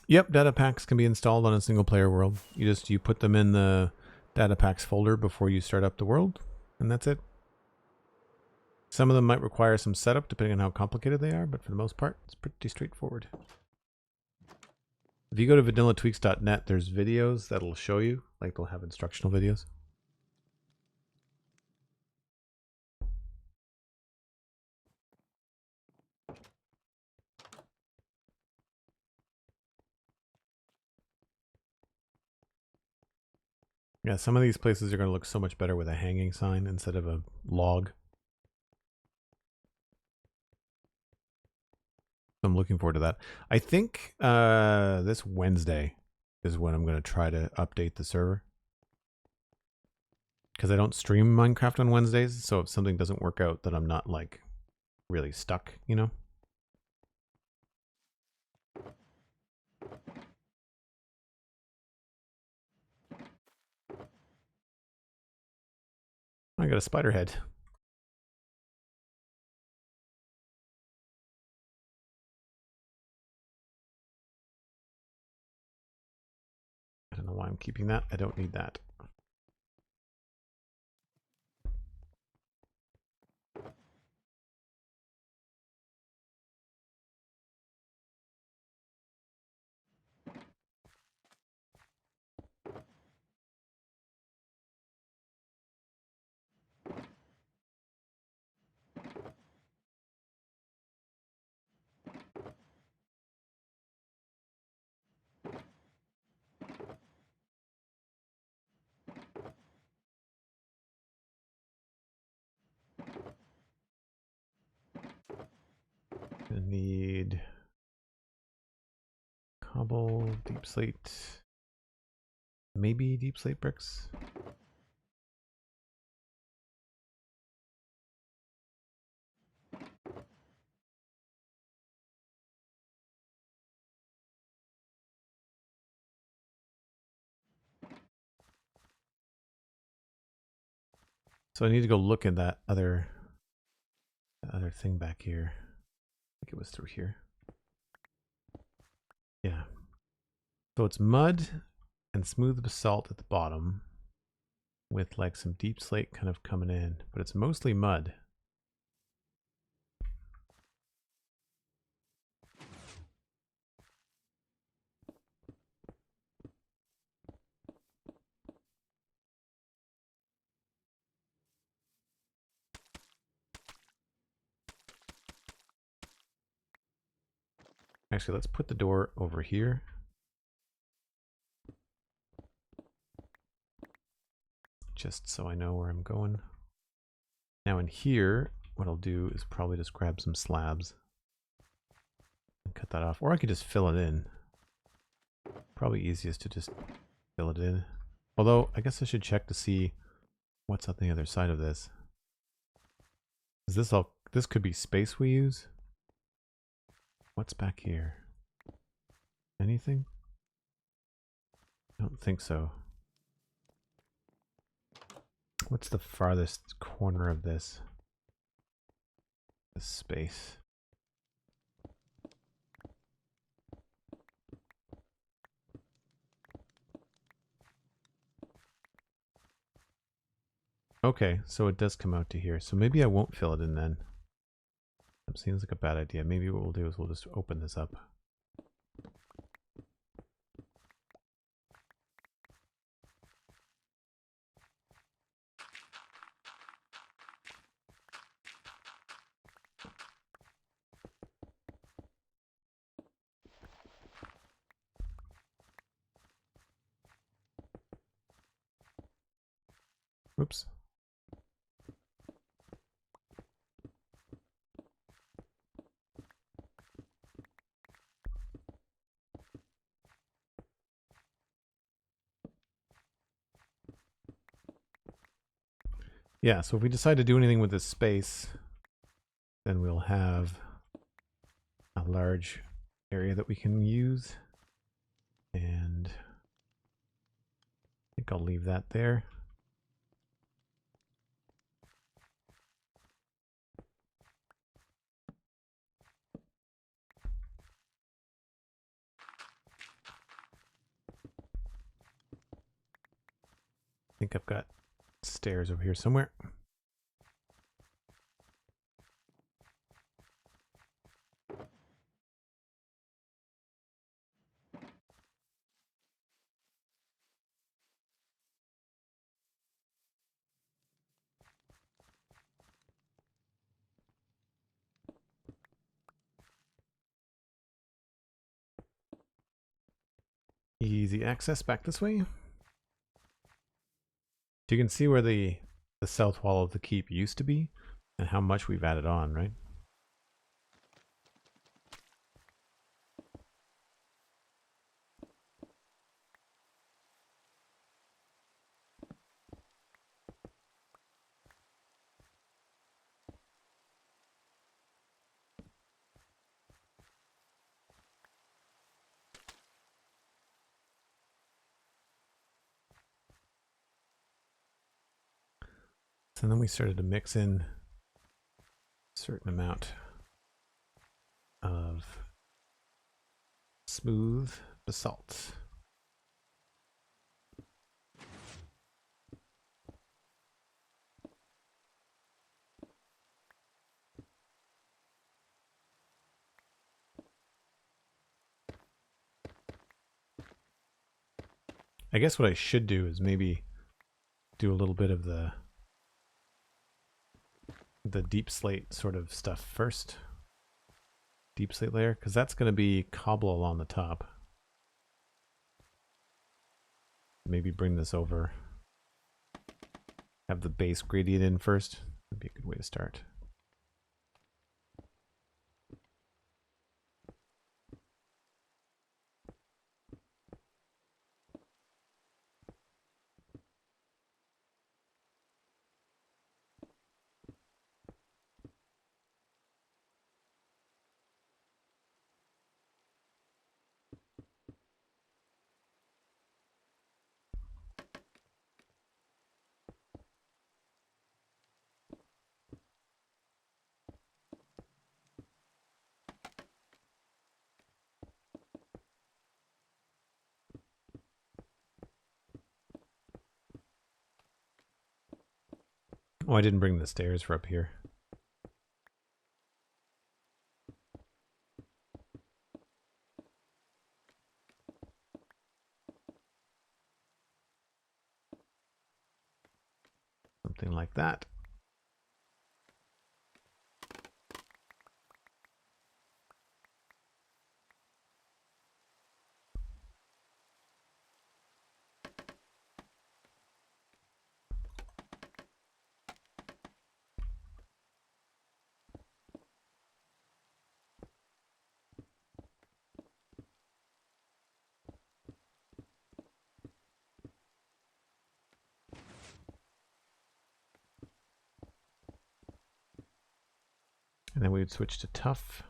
Yep, data packs can be installed on a single player world. You put them in the data packs folder before you start up the world, and that's it. Some of them might require some setup depending on how complicated they are, but for the most part, it's pretty straightforward. If you go to vanillatweaks.net, there's videos that'll show you, like they'll have instructional videos. Yeah, some of these places are going to look so much better with a hanging sign instead of a log. I'm looking forward to that. I think this Wednesday is when I'm going to try to update the server. Because I don't stream Minecraft on Wednesdays, so if something doesn't work out, then I'm not like really stuck, you know? I got a spider head. I don't know why I'm keeping that. I don't need that. I need cobble, deep slate, maybe deep slate bricks. So I need to go look at that other thing back here. I think it was through here. Yeah. So it's mud and smooth basalt at the bottom with like some deep slate kind of coming in, but it's mostly mud. Actually, let's put the door over here. Just so I know where I'm going. Now in here, what I'll do is probably just grab some slabs and cut that off. Or I could just fill it in. Probably easiest to just fill it in. Although, I guess I should check to see what's on the other side of this. Is this all? This could be space we use? What's back here? Anything? I don't think so. What's the farthest corner of this? This space. Okay, so it does come out to here. So maybe I won't fill it in then. That seems like a bad idea. Maybe what we'll do is we'll just open this up. Oops. Yeah, so if we decide to do anything with this space, then we'll have a large area that we can use. And I think I'll leave that there. think I've got stairs over here somewhere. Easy access back this way. You can see where the south wall of the keep used to be and how much we've added on, right? And then we started to mix in a certain amount of smooth basalt. I guess what I should do is maybe do a little bit of the deep slate sort of stuff first. Deep slate layer, because that's going to be cobble along the top. Maybe bring this over. Have the base gradient in first. That'd be a good way to start. Oh, I didn't bring the stairs for up here. Something like that. And then we would switch to tough.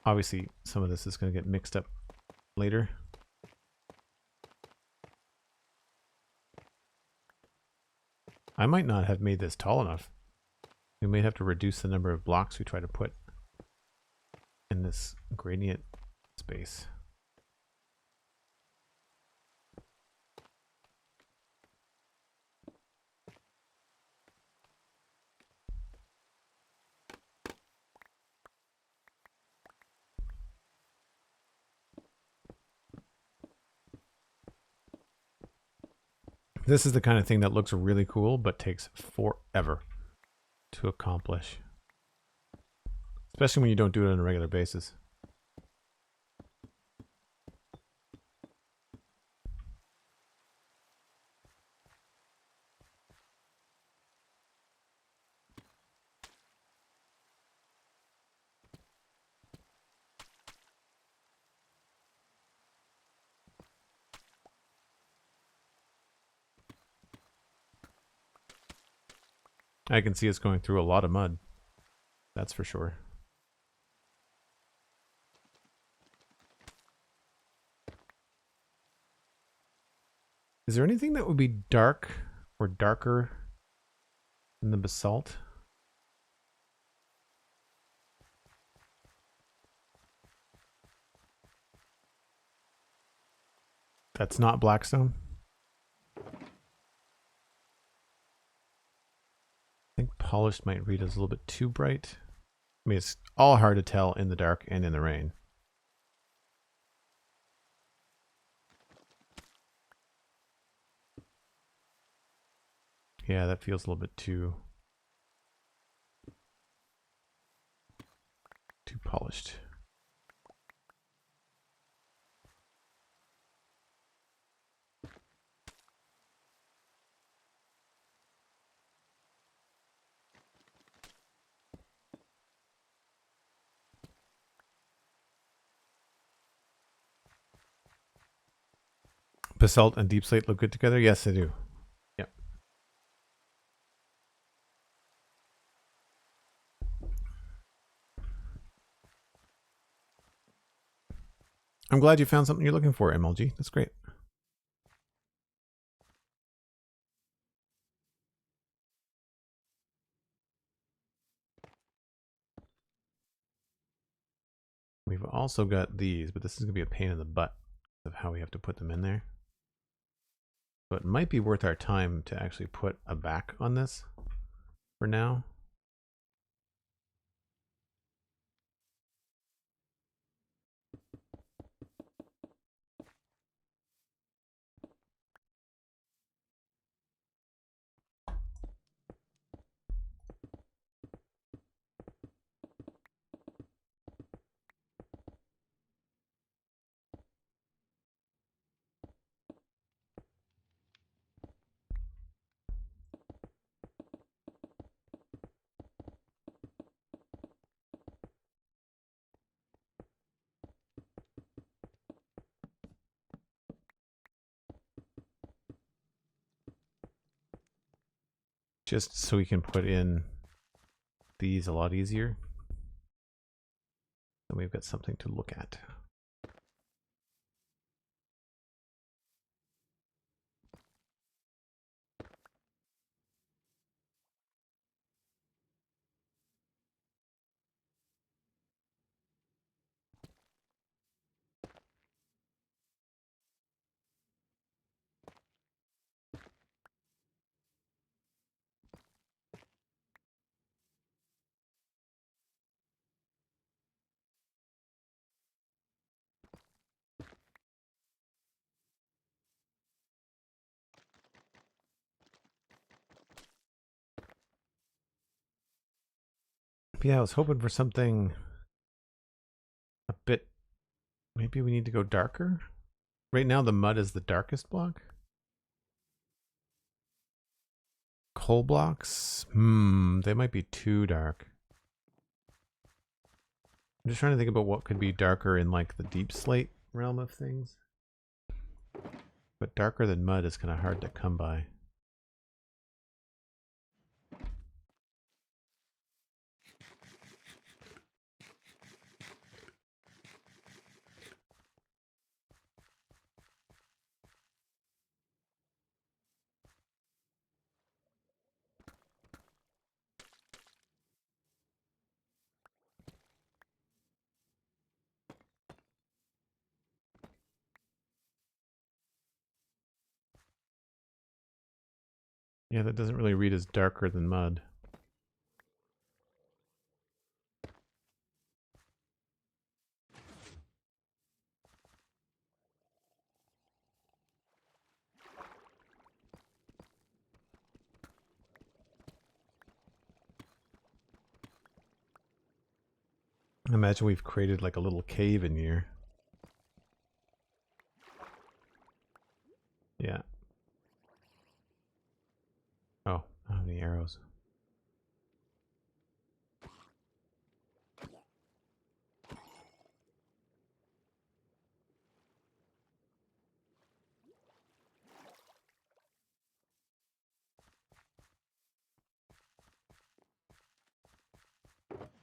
Obviously, some of this is going to get mixed up later. I might not have made this tall enough. We may have to reduce the number of blocks we try to put in this gradient space. This is the kind of thing that looks really cool, but takes forever to accomplish. Especially when you don't do it on a regular basis. I can see us going through a lot of mud. That's for sure. Is there anything that would be dark or darker than the basalt? That's not Blackstone. I think polished might read as a little bit too bright. I mean, it's all hard to tell in the dark and in the rain. Yeah, that feels a little bit too polished. Basalt and deep slate look good together? Yes, they do. Yep. I'm glad you found something you're looking for, MLG. That's great. We've also got these, but this is going to be a pain in the butt of how we have to put them in there. So it might be worth our time to actually put a back on this for now. Just so we can put in these a lot easier. And we've got something to look at. Yeah, I was hoping for something a bit, maybe we need to go darker. Right now the mud is the darkest block. Coal blocks? They might be too dark. I'm just trying to think about what could be darker in like the deep slate realm of things. But darker than mud is kind of hard to come by. Yeah, that doesn't really read as darker than mud. I imagine we've created like a little cave in here. Yeah. Oh, I don't have any arrows.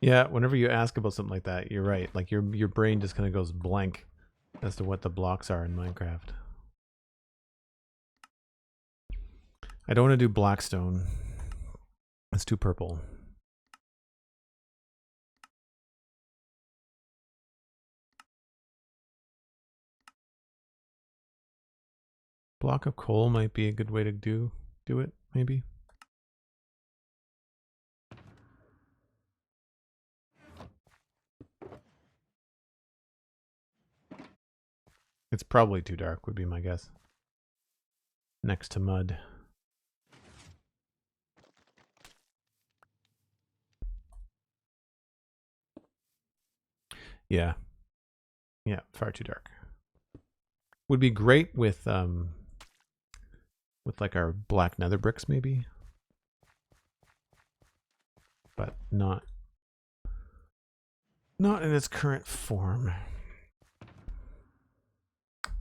Yeah, whenever you ask about something like that, you're right. Like your brain just kind of goes blank as to what the blocks are in Minecraft. I don't want to do blackstone. It's too purple. block of coal might be a good way to do it, maybe. It's probably too dark, would be my guess. Next to mud. Yeah. Yeah, far too dark. Would be great with like our black nether bricks maybe. But not in its current form.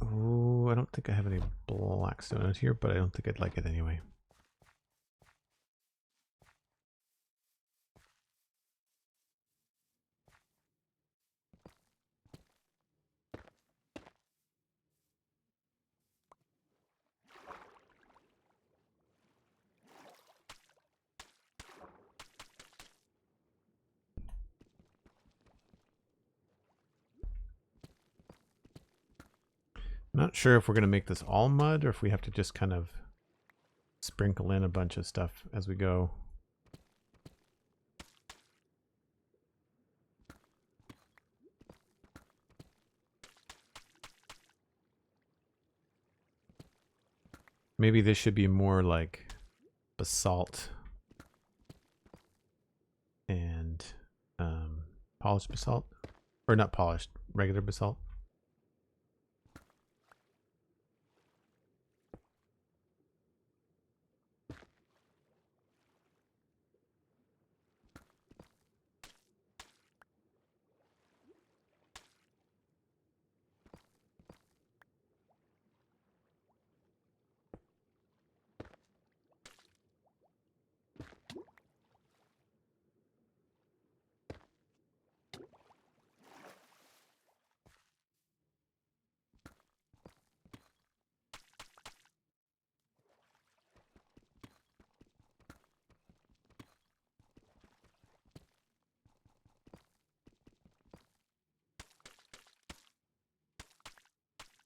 Oh, I don't think I have any black stone out here, but I don't think I'd like it anyway. Not sure if we're going to make this all mud or if we have to just kind of sprinkle in a bunch of stuff as we go. Maybe this should be more like basalt and polished basalt. Or not polished, regular basalt.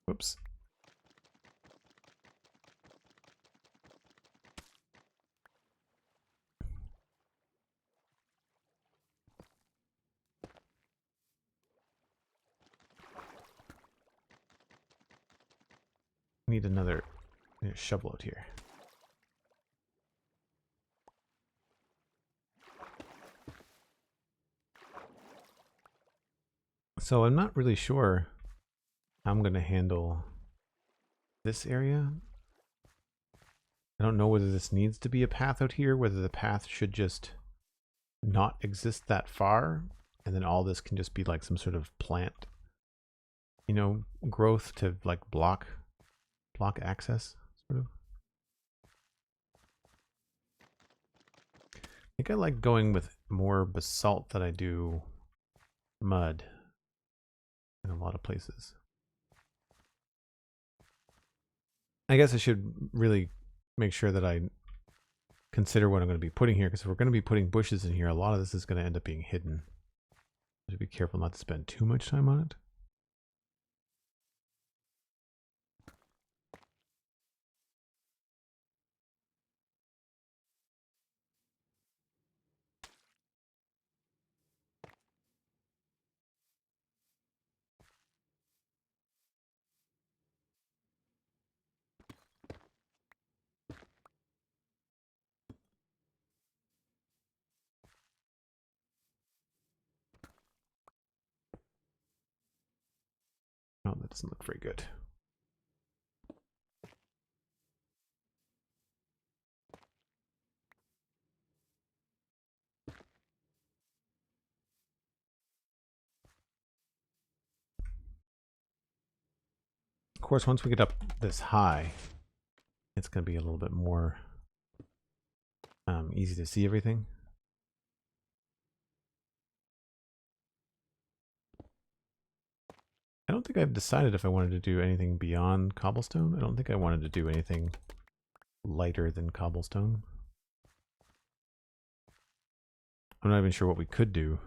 Whoops. Need another shovel out here. So I'm not really sure how I'm going to handle this area. I don't know whether this needs to be a path out here, whether the path should just not exist that far, and then all this can just be like some sort of plant, you know, growth to like block access, sort of. I think I like going with more basalt than I do mud in a lot of places. I guess I should really make sure that I consider what I'm going to be putting here, because if we're going to be putting bushes in here, a lot of this is going to end up being hidden. I should be careful not to spend too much time on it. Oh, that doesn't look very good. Of course, once we get up this high, it's going to be a little bit more easy to see everything. I don't think I've decided if I wanted to do anything beyond cobblestone. I don't think I wanted to do anything lighter than cobblestone. I'm not even sure what we could do.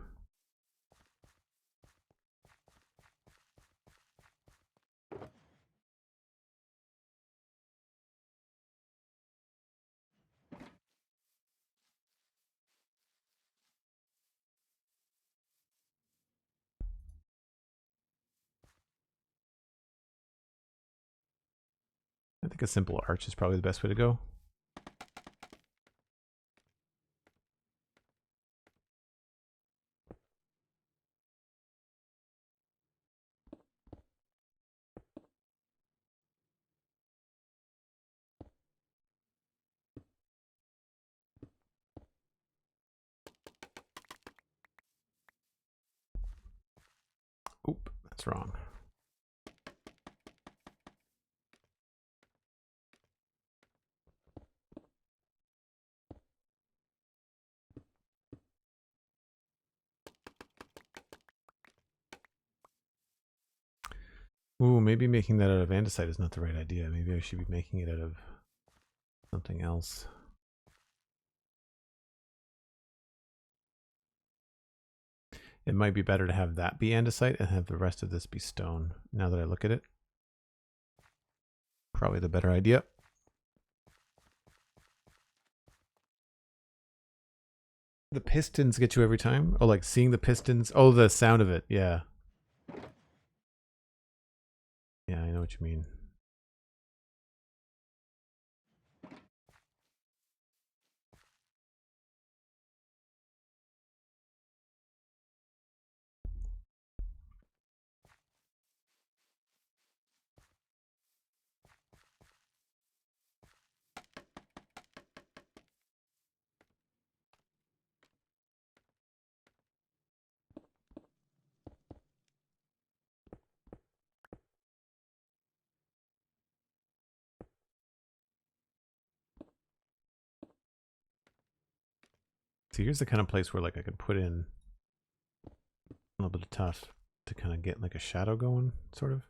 think a simple arch is probably the best way to go. Oop, that's wrong. Ooh, maybe making that out of andesite is not the right idea. Maybe I should be making it out of something else. It might be better to have that be andesite and have the rest of this be stone. Now that I look at it, probably the better idea. The pistons get you every time? Oh, like seeing the pistons? Oh, the sound of it. Yeah. Yeah, I know what you mean. So here's the kind of place where like I could put in a little bit of tuff to kind of get like a shadow going, sort of.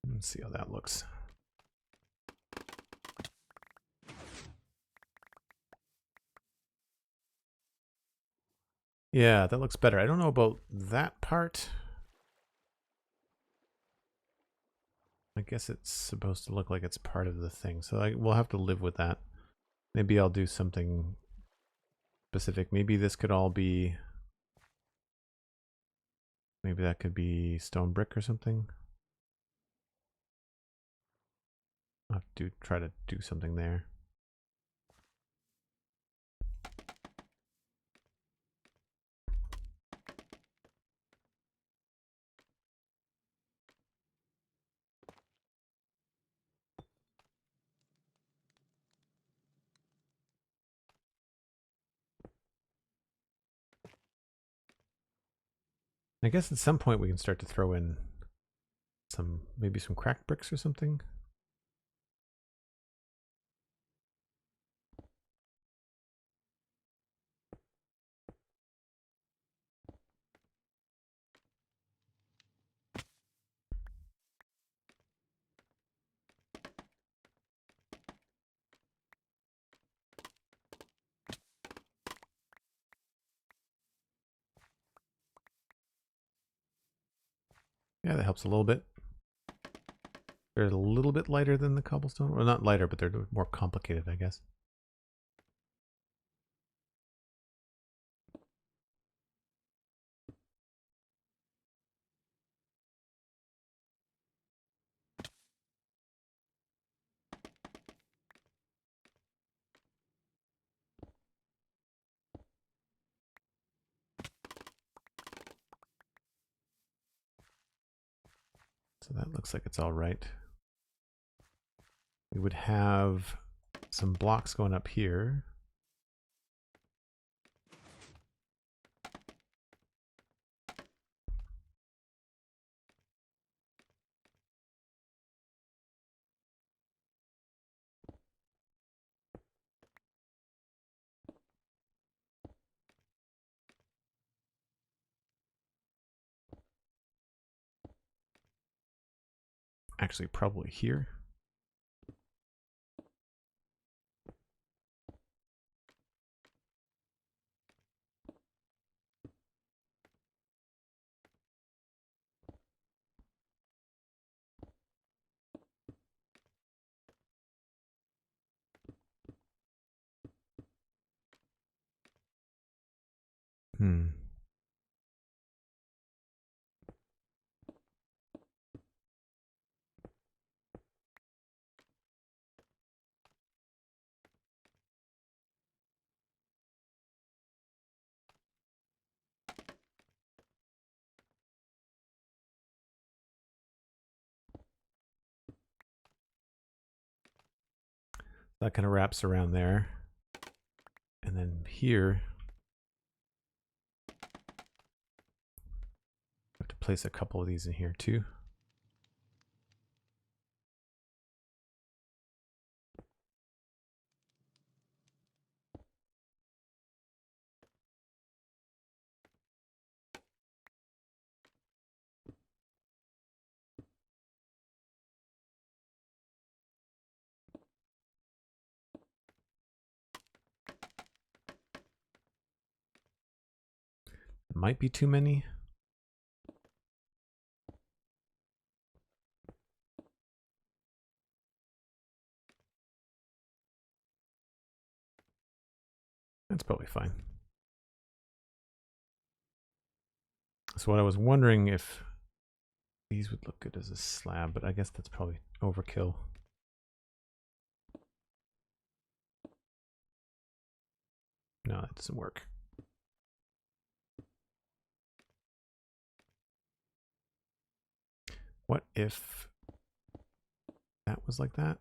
Let's see how that looks. Yeah, that looks better. I don't know about that part. I guess it's supposed to look like it's part of the thing. So we'll have to live with that. Maybe I'll do something specific. Maybe this could all be... Maybe that could be stone brick or something. I'll have to try to do something there. I guess at some point we can start to throw in maybe some cracked bricks or something. Yeah, that helps a little bit. They're a little bit lighter than the cobblestone. Well, not lighter, but they're more complicated, I guess. So that looks like it's all right. We would have some blocks going up here. actually probably here. Hmm. That kind of wraps around there. And then here, I have to place a couple of these in here too. Might be too many. That's probably fine. So what I was wondering if these would look good as a slab, but I guess that's probably overkill. No, that doesn't work. What if that was like that?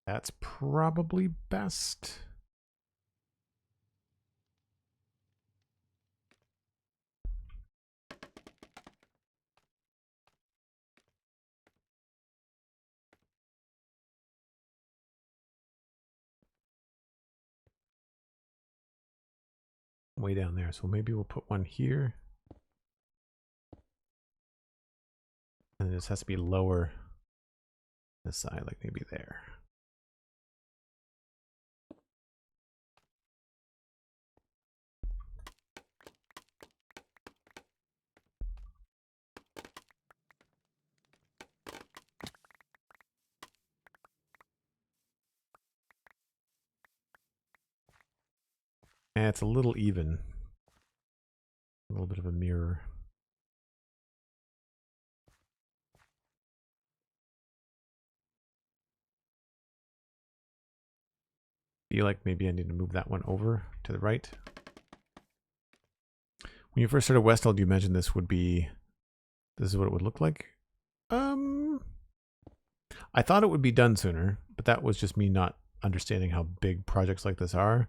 That's probably best. Way down there. So maybe we'll put one here. And this has to be lower this side, like maybe there. And it's a little even. A little bit of a mirror. Feel like maybe I need to move that one over to the right. When you first started Westhill, you mentioned this would be, this is what it would look like. I thought it would be done sooner, but that was just me not understanding how big projects like this are.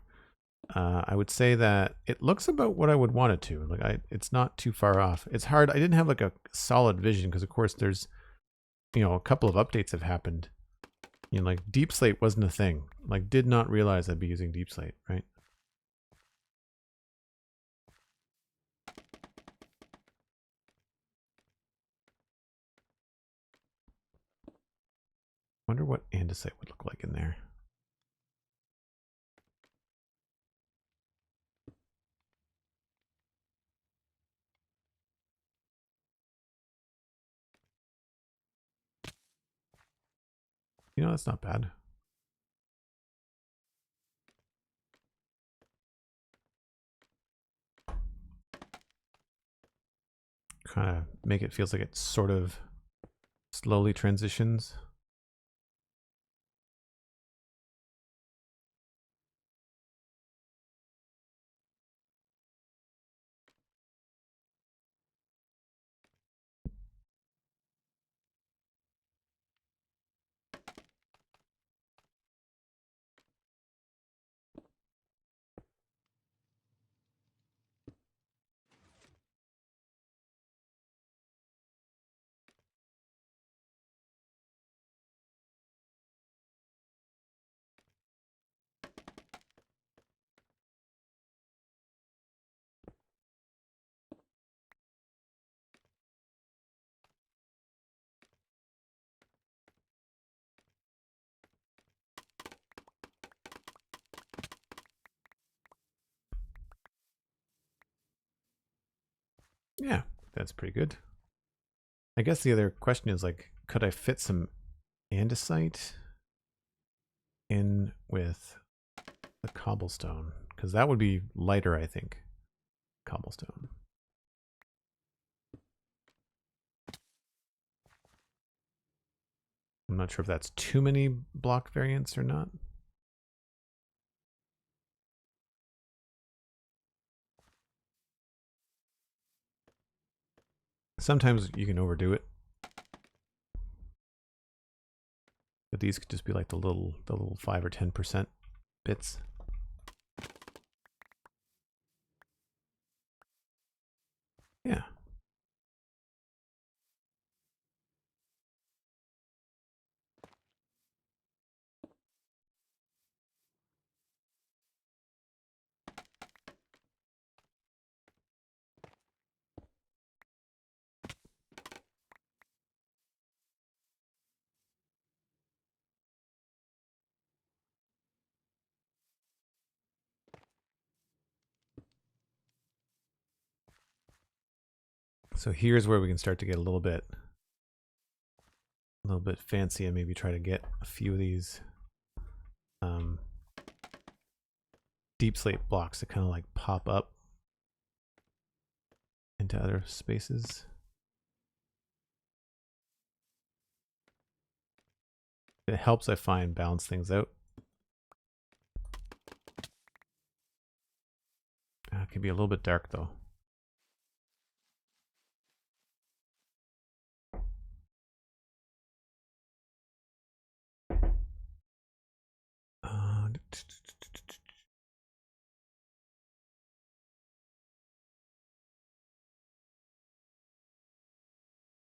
I would say that it looks about what I would want it to. Like it's not too far off. It's hard. I didn't have like a solid vision because of course there's, you know, a couple of updates have happened. You know, like Deep Slate wasn't a thing. Like did not realize I'd be using Deep Slate, right? Wonder what andesite would look like in there. You know, that's not bad. Kind of make it feels like it sort of slowly transitions. Yeah, that's pretty good. I guess the other question is like, could I fit some andesite in with the cobblestone? Because that would be lighter, I think. Cobblestone. I'm not sure if that's too many block variants or not. Sometimes you can overdo it. But these could just be like the little 5 or 10% bits. Yeah. So here's where we can start to get a little bit fancy and maybe try to get a few of these deep slate blocks to kind of like pop up into other spaces. It helps, I find, balance things out. It can be a little bit dark though.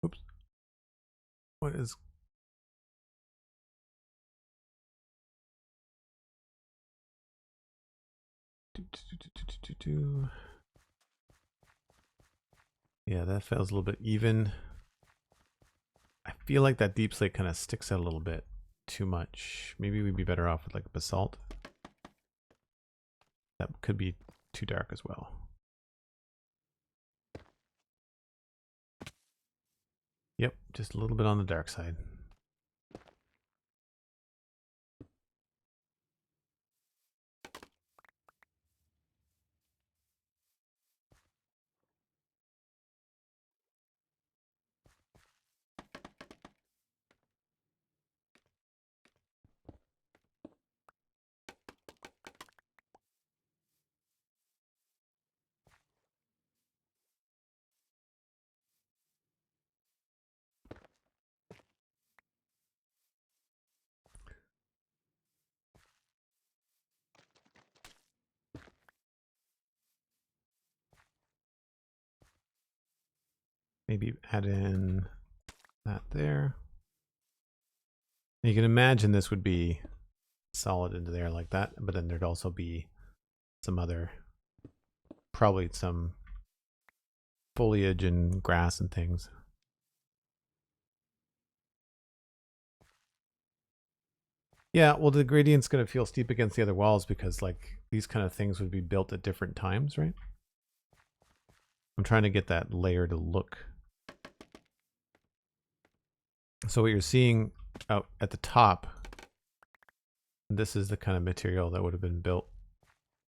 Oops. What is... Yeah, that feels a little bit even. I feel like that deep slate kind of sticks out a little bit too much. Maybe we'd be better off with like basalt. That could be too dark as well. Yep, just a little bit on the dark side. Maybe add in that there. You can imagine this would be solid into there like that, but then there'd also be some other, probably some foliage and grass and things. Yeah, well, the gradient's going to feel steep against the other walls because like these kind of things would be built at different times, right? I'm trying to get that layer to look. So what you're seeing out at the top, this is the kind of material that would have been built.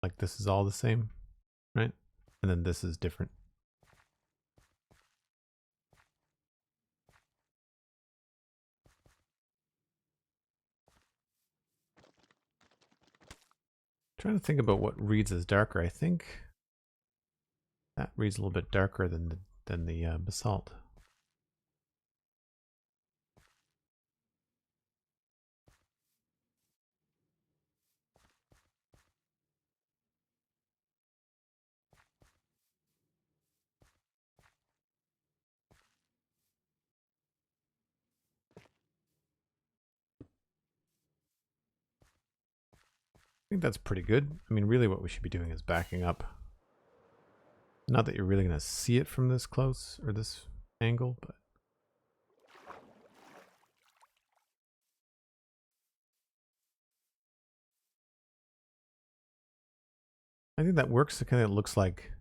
Like this is all the same, right? And then this is different. Trying to think about what reads as darker. I think that reads a little bit darker than the basalt. I think that's pretty good. I mean, really what we should be doing is backing up. Not that you're really going to see it from this close or this angle, but I think that works. It kind of looks like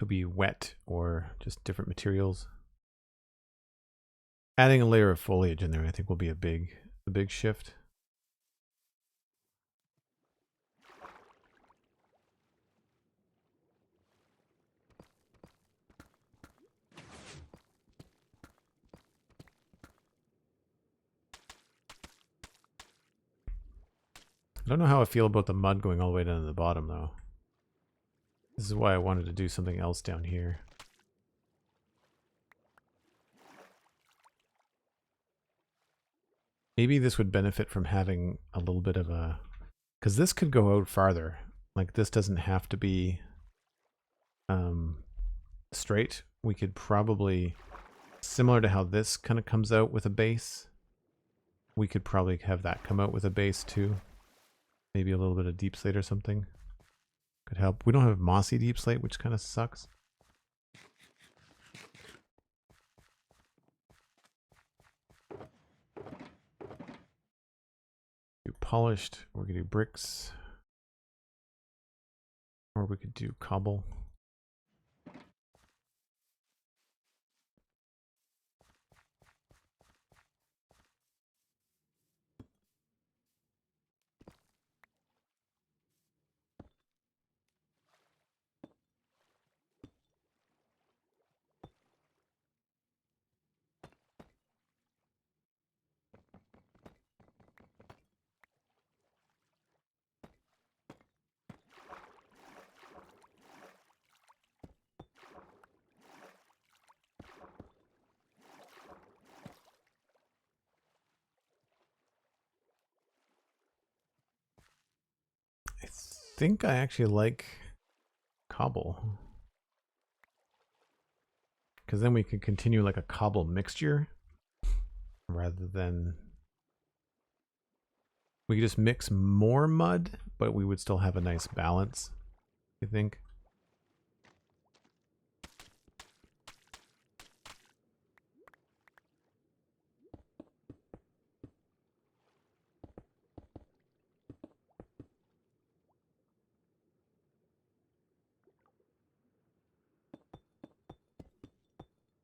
could be wet or just different materials. Adding a layer of foliage in there, I think, will be a big shift. I don't know how I feel about the mud going all the way down to the bottom, though. This is why I wanted to do something else down here. Maybe this would benefit from having a little bit of a... Because this could go out farther. Like, this doesn't have to be straight. We could probably, similar to how this kind of comes out with a base, we could probably have that come out with a base too. Maybe a little bit of deep slate or something could help. We don't have mossy deep slate, which kind of sucks. Do polished, or we could do bricks, or we could do cobble. I think I actually like cobble, because then we could continue like a cobble mixture rather than, we could just mix more mud, but we would still have a nice balance, I think.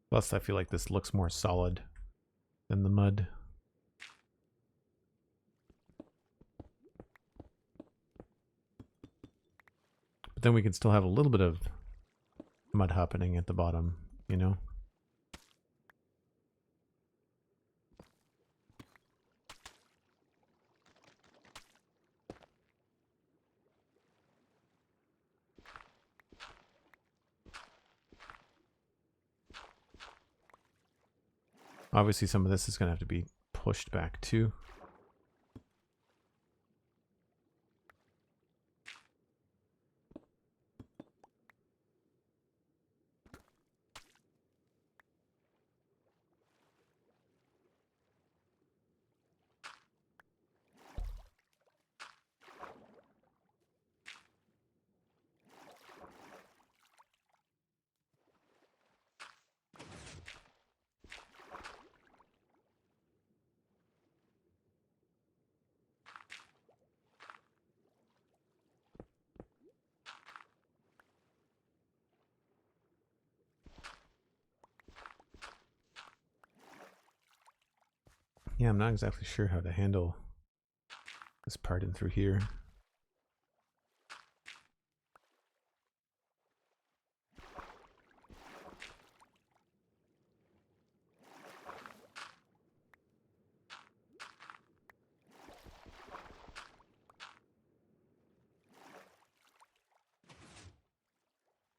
Plus, I feel like this looks more solid than the mud. But then we can still have a little bit of mud happening at the bottom, you know? Obviously, some of this is going to have to be pushed back too. Yeah, I'm not exactly sure how to handle this part in through here.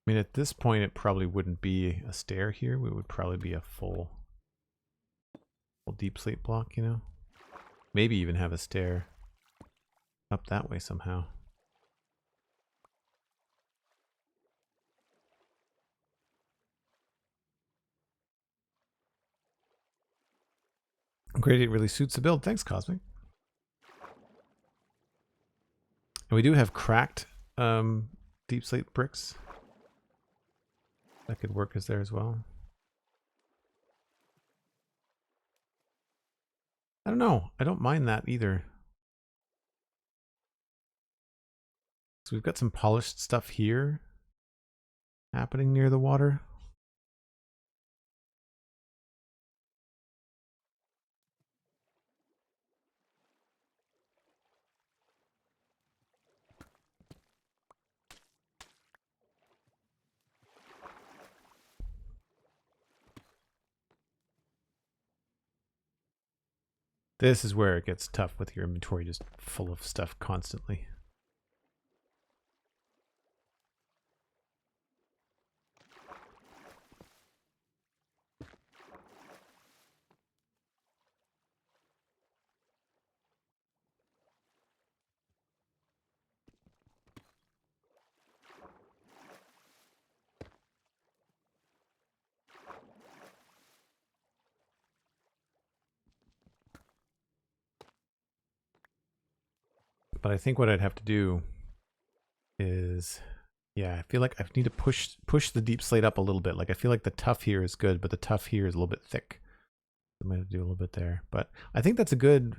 I mean, at this point, it probably wouldn't be a stair here. It would probably be a full deep slate block, you know? Maybe even have a stair up that way somehow. Great, it really suits the build. Thanks, Cosmic. And we do have cracked deep slate bricks. That could work as there as well. I don't know. I don't mind that either. So we've got some polished stuff here. happening near the water. This is where it gets tough with your inventory just full of stuff constantly. But I think what I'd have to do is, yeah, I feel like I need to push the deep slate up a little bit. Like I feel like the tough here is good, but the tough here is a little bit thick. I might have to do a little bit there. But I think that's a good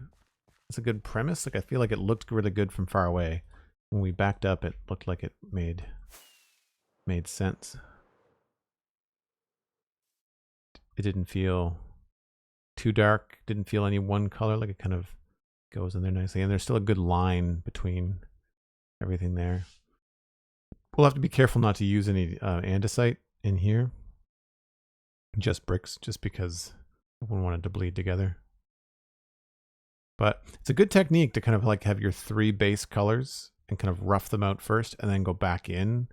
premise. Like I feel like it looked really good from far away. When we backed up, it looked like it made sense. It didn't feel too dark, didn't feel any one color, like it kind of goes in there nicely. And there's still a good line between everything there. We'll have to be careful not to use any andesite in here. Just bricks, just because I wouldn't want it to bleed together. But it's a good technique to kind of like have your 3 base colors and kind of rough them out first and then go back in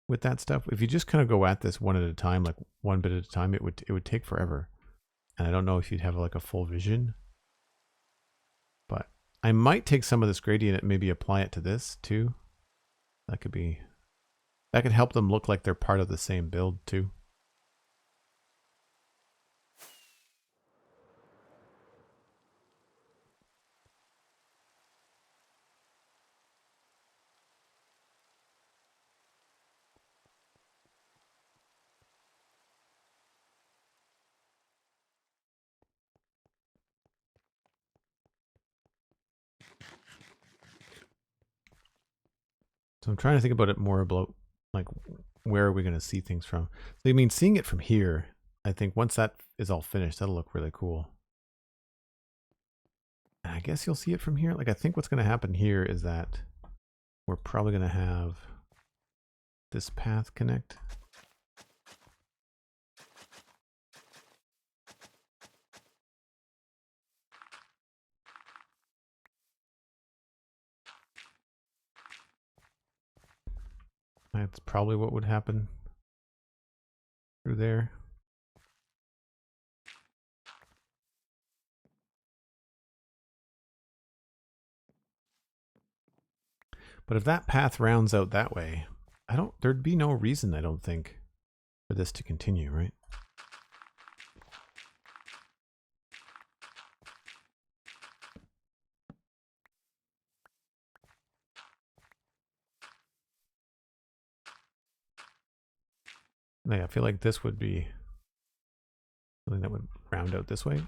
with that stuff. If you just kind of go at this one at a time, like one bit at a time, it would take forever. And I don't know if you'd have like a full vision. But I might take some of this gradient and maybe apply it to this too. That could help them look like they're part of the same build too. So I'm trying to think about it more about like where are we going to see things from. So I mean, seeing it from here, I think once that is all finished, that'll look really cool. And I guess you'll see it from here. Like I think what's going to happen here is that we're probably going to have this path connect. That's probably what would happen through there. But if that path rounds out that way, there'd be no reason, I don't think, for this to continue, right? Yeah, I feel like this would be something that would round out this way.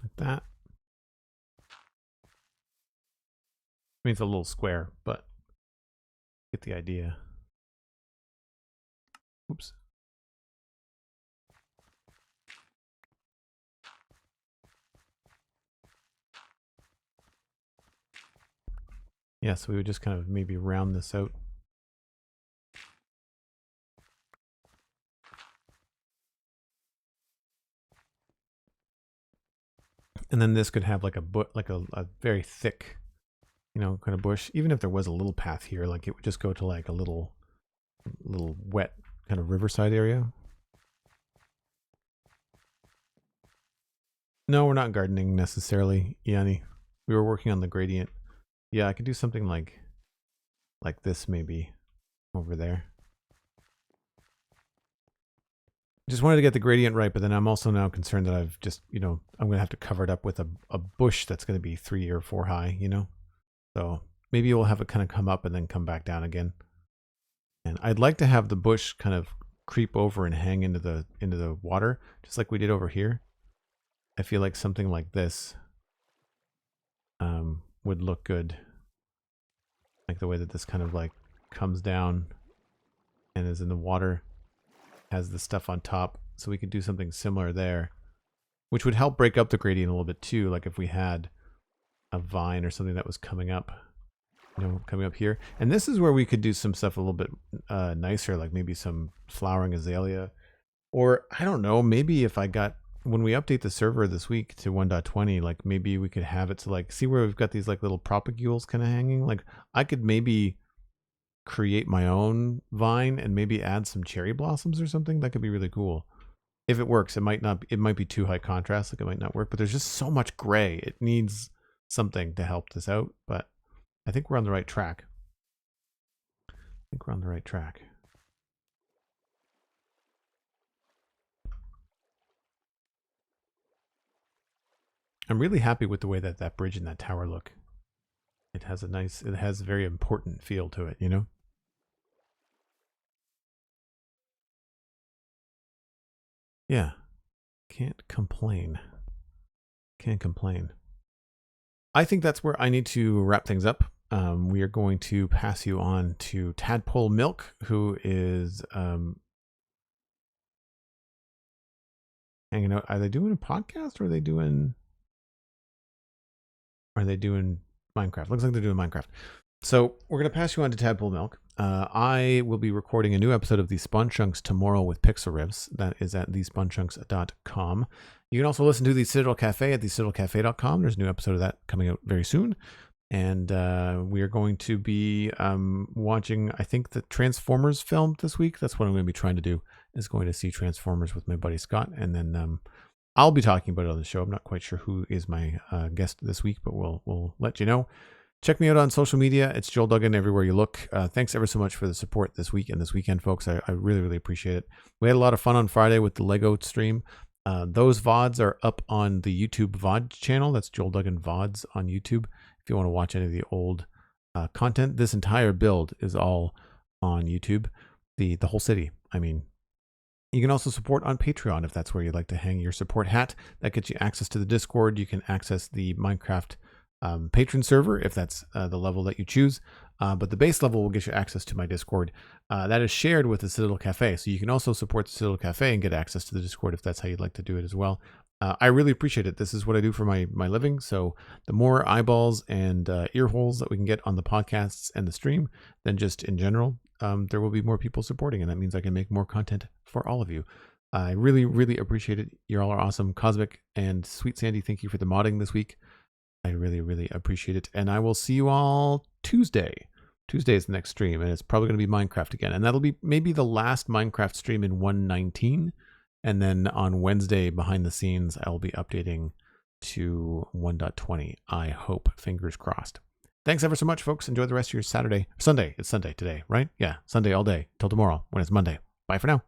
Like that. I mean, it's a little square, but get the idea. Oops. Yeah, so we would just kind of maybe round this out. And then this could have like a very thick, you know, kind of bush. Even if there was a little path here, like it would just go to like a little wet kind of riverside area. No, we're not gardening necessarily, Yanni. We were working on the gradient. Yeah, I could do something like this maybe over there. Just wanted to get the gradient right, but then I'm also now concerned that I've just, I'm going to have to cover it up with a bush that's going to be 3 or 4 high, So maybe we'll have it kind of come up and then come back down again. And I'd like to have the bush kind of creep over and hang into the water, just like we did over here. I feel like something like this would look good. Like the way that this kind of like comes down and is in the water, has the stuff on top. So we could do something similar there, which would help break up the gradient a little bit too. Like if we had a vine or something that was coming up, coming up here. And this is where we could do some stuff a little bit nicer, like maybe some flowering azalea. Or I don't know, maybe if I got, when we update the server this week to 1.20, like maybe we could have it to like, see where we've got these like little propagules kind of hanging. Like I could maybe create my own vine and maybe add some cherry blossoms or something. That could be really cool. If it works, it might be too high contrast. Like it might not work, but there's just so much gray. It needs something to help this out, but I think we're on the right track. I'm really happy with the way that that bridge and that tower look. It has a very important feel to it, Yeah. Can't complain. I think that's where I need to wrap things up. We are going to pass you on to Tadpole Milk, who is hanging out. Are they doing a podcast or are they doing Minecraft? Looks like they're doing Minecraft. So we're going to pass you on to Tadpole Milk. I will be recording a new episode of The Spawn Chunks tomorrow with Pixel Riffs. That is at thespawnchunks.com. You can also listen to the Citadel Cafe at thecitadelcafe.com. There's a new episode of that coming out very soon. And we are going to be watching, I think, the Transformers film this week. That's what I'm going to be trying to do, is going to see Transformers with my buddy Scott. And then I'll be talking about it on the show. I'm not quite sure who is my guest this week, but we'll let you know. Check me out on social media. It's Joel Duggan everywhere you look. Thanks ever so much for the support this week and this weekend, folks. I really, really appreciate it. We had a lot of fun on Friday with the Lego stream. Those VODs are up on the YouTube VOD channel. That's Joel Duggan VODs on YouTube. If you want to watch any of the old content, this entire build is all on YouTube. The whole city. I mean, you can also support on Patreon if that's where you'd like to hang your support hat. That gets you access to the Discord. You can access the Minecraft patron server if that's the level that you choose. But the base level will get you access to my Discord. That is shared with the Citadel Cafe. So you can also support the Citadel Cafe and get access to the Discord if that's how you'd like to do it as well. I really appreciate it. This is what I do for my living. So the more eyeballs and ear holes that we can get on the podcasts and the stream than just in general, there will be more people supporting. And that means I can make more content for all of you. I really, really appreciate it. You all are awesome. Cosmic and SweetSandi, thank you for the modding this week. I really, really appreciate it. And I will see you all Tuesday. Tuesday is the next stream, and it's probably going to be Minecraft again. And that'll be maybe the last Minecraft stream in 1.19. And then on Wednesday, behind the scenes, I will be updating to 1.20. I hope. Fingers crossed. Thanks ever so much, folks. Enjoy the rest of your Sunday. It's Sunday today, right? Yeah, Sunday all day till tomorrow when it's Monday. Bye for now.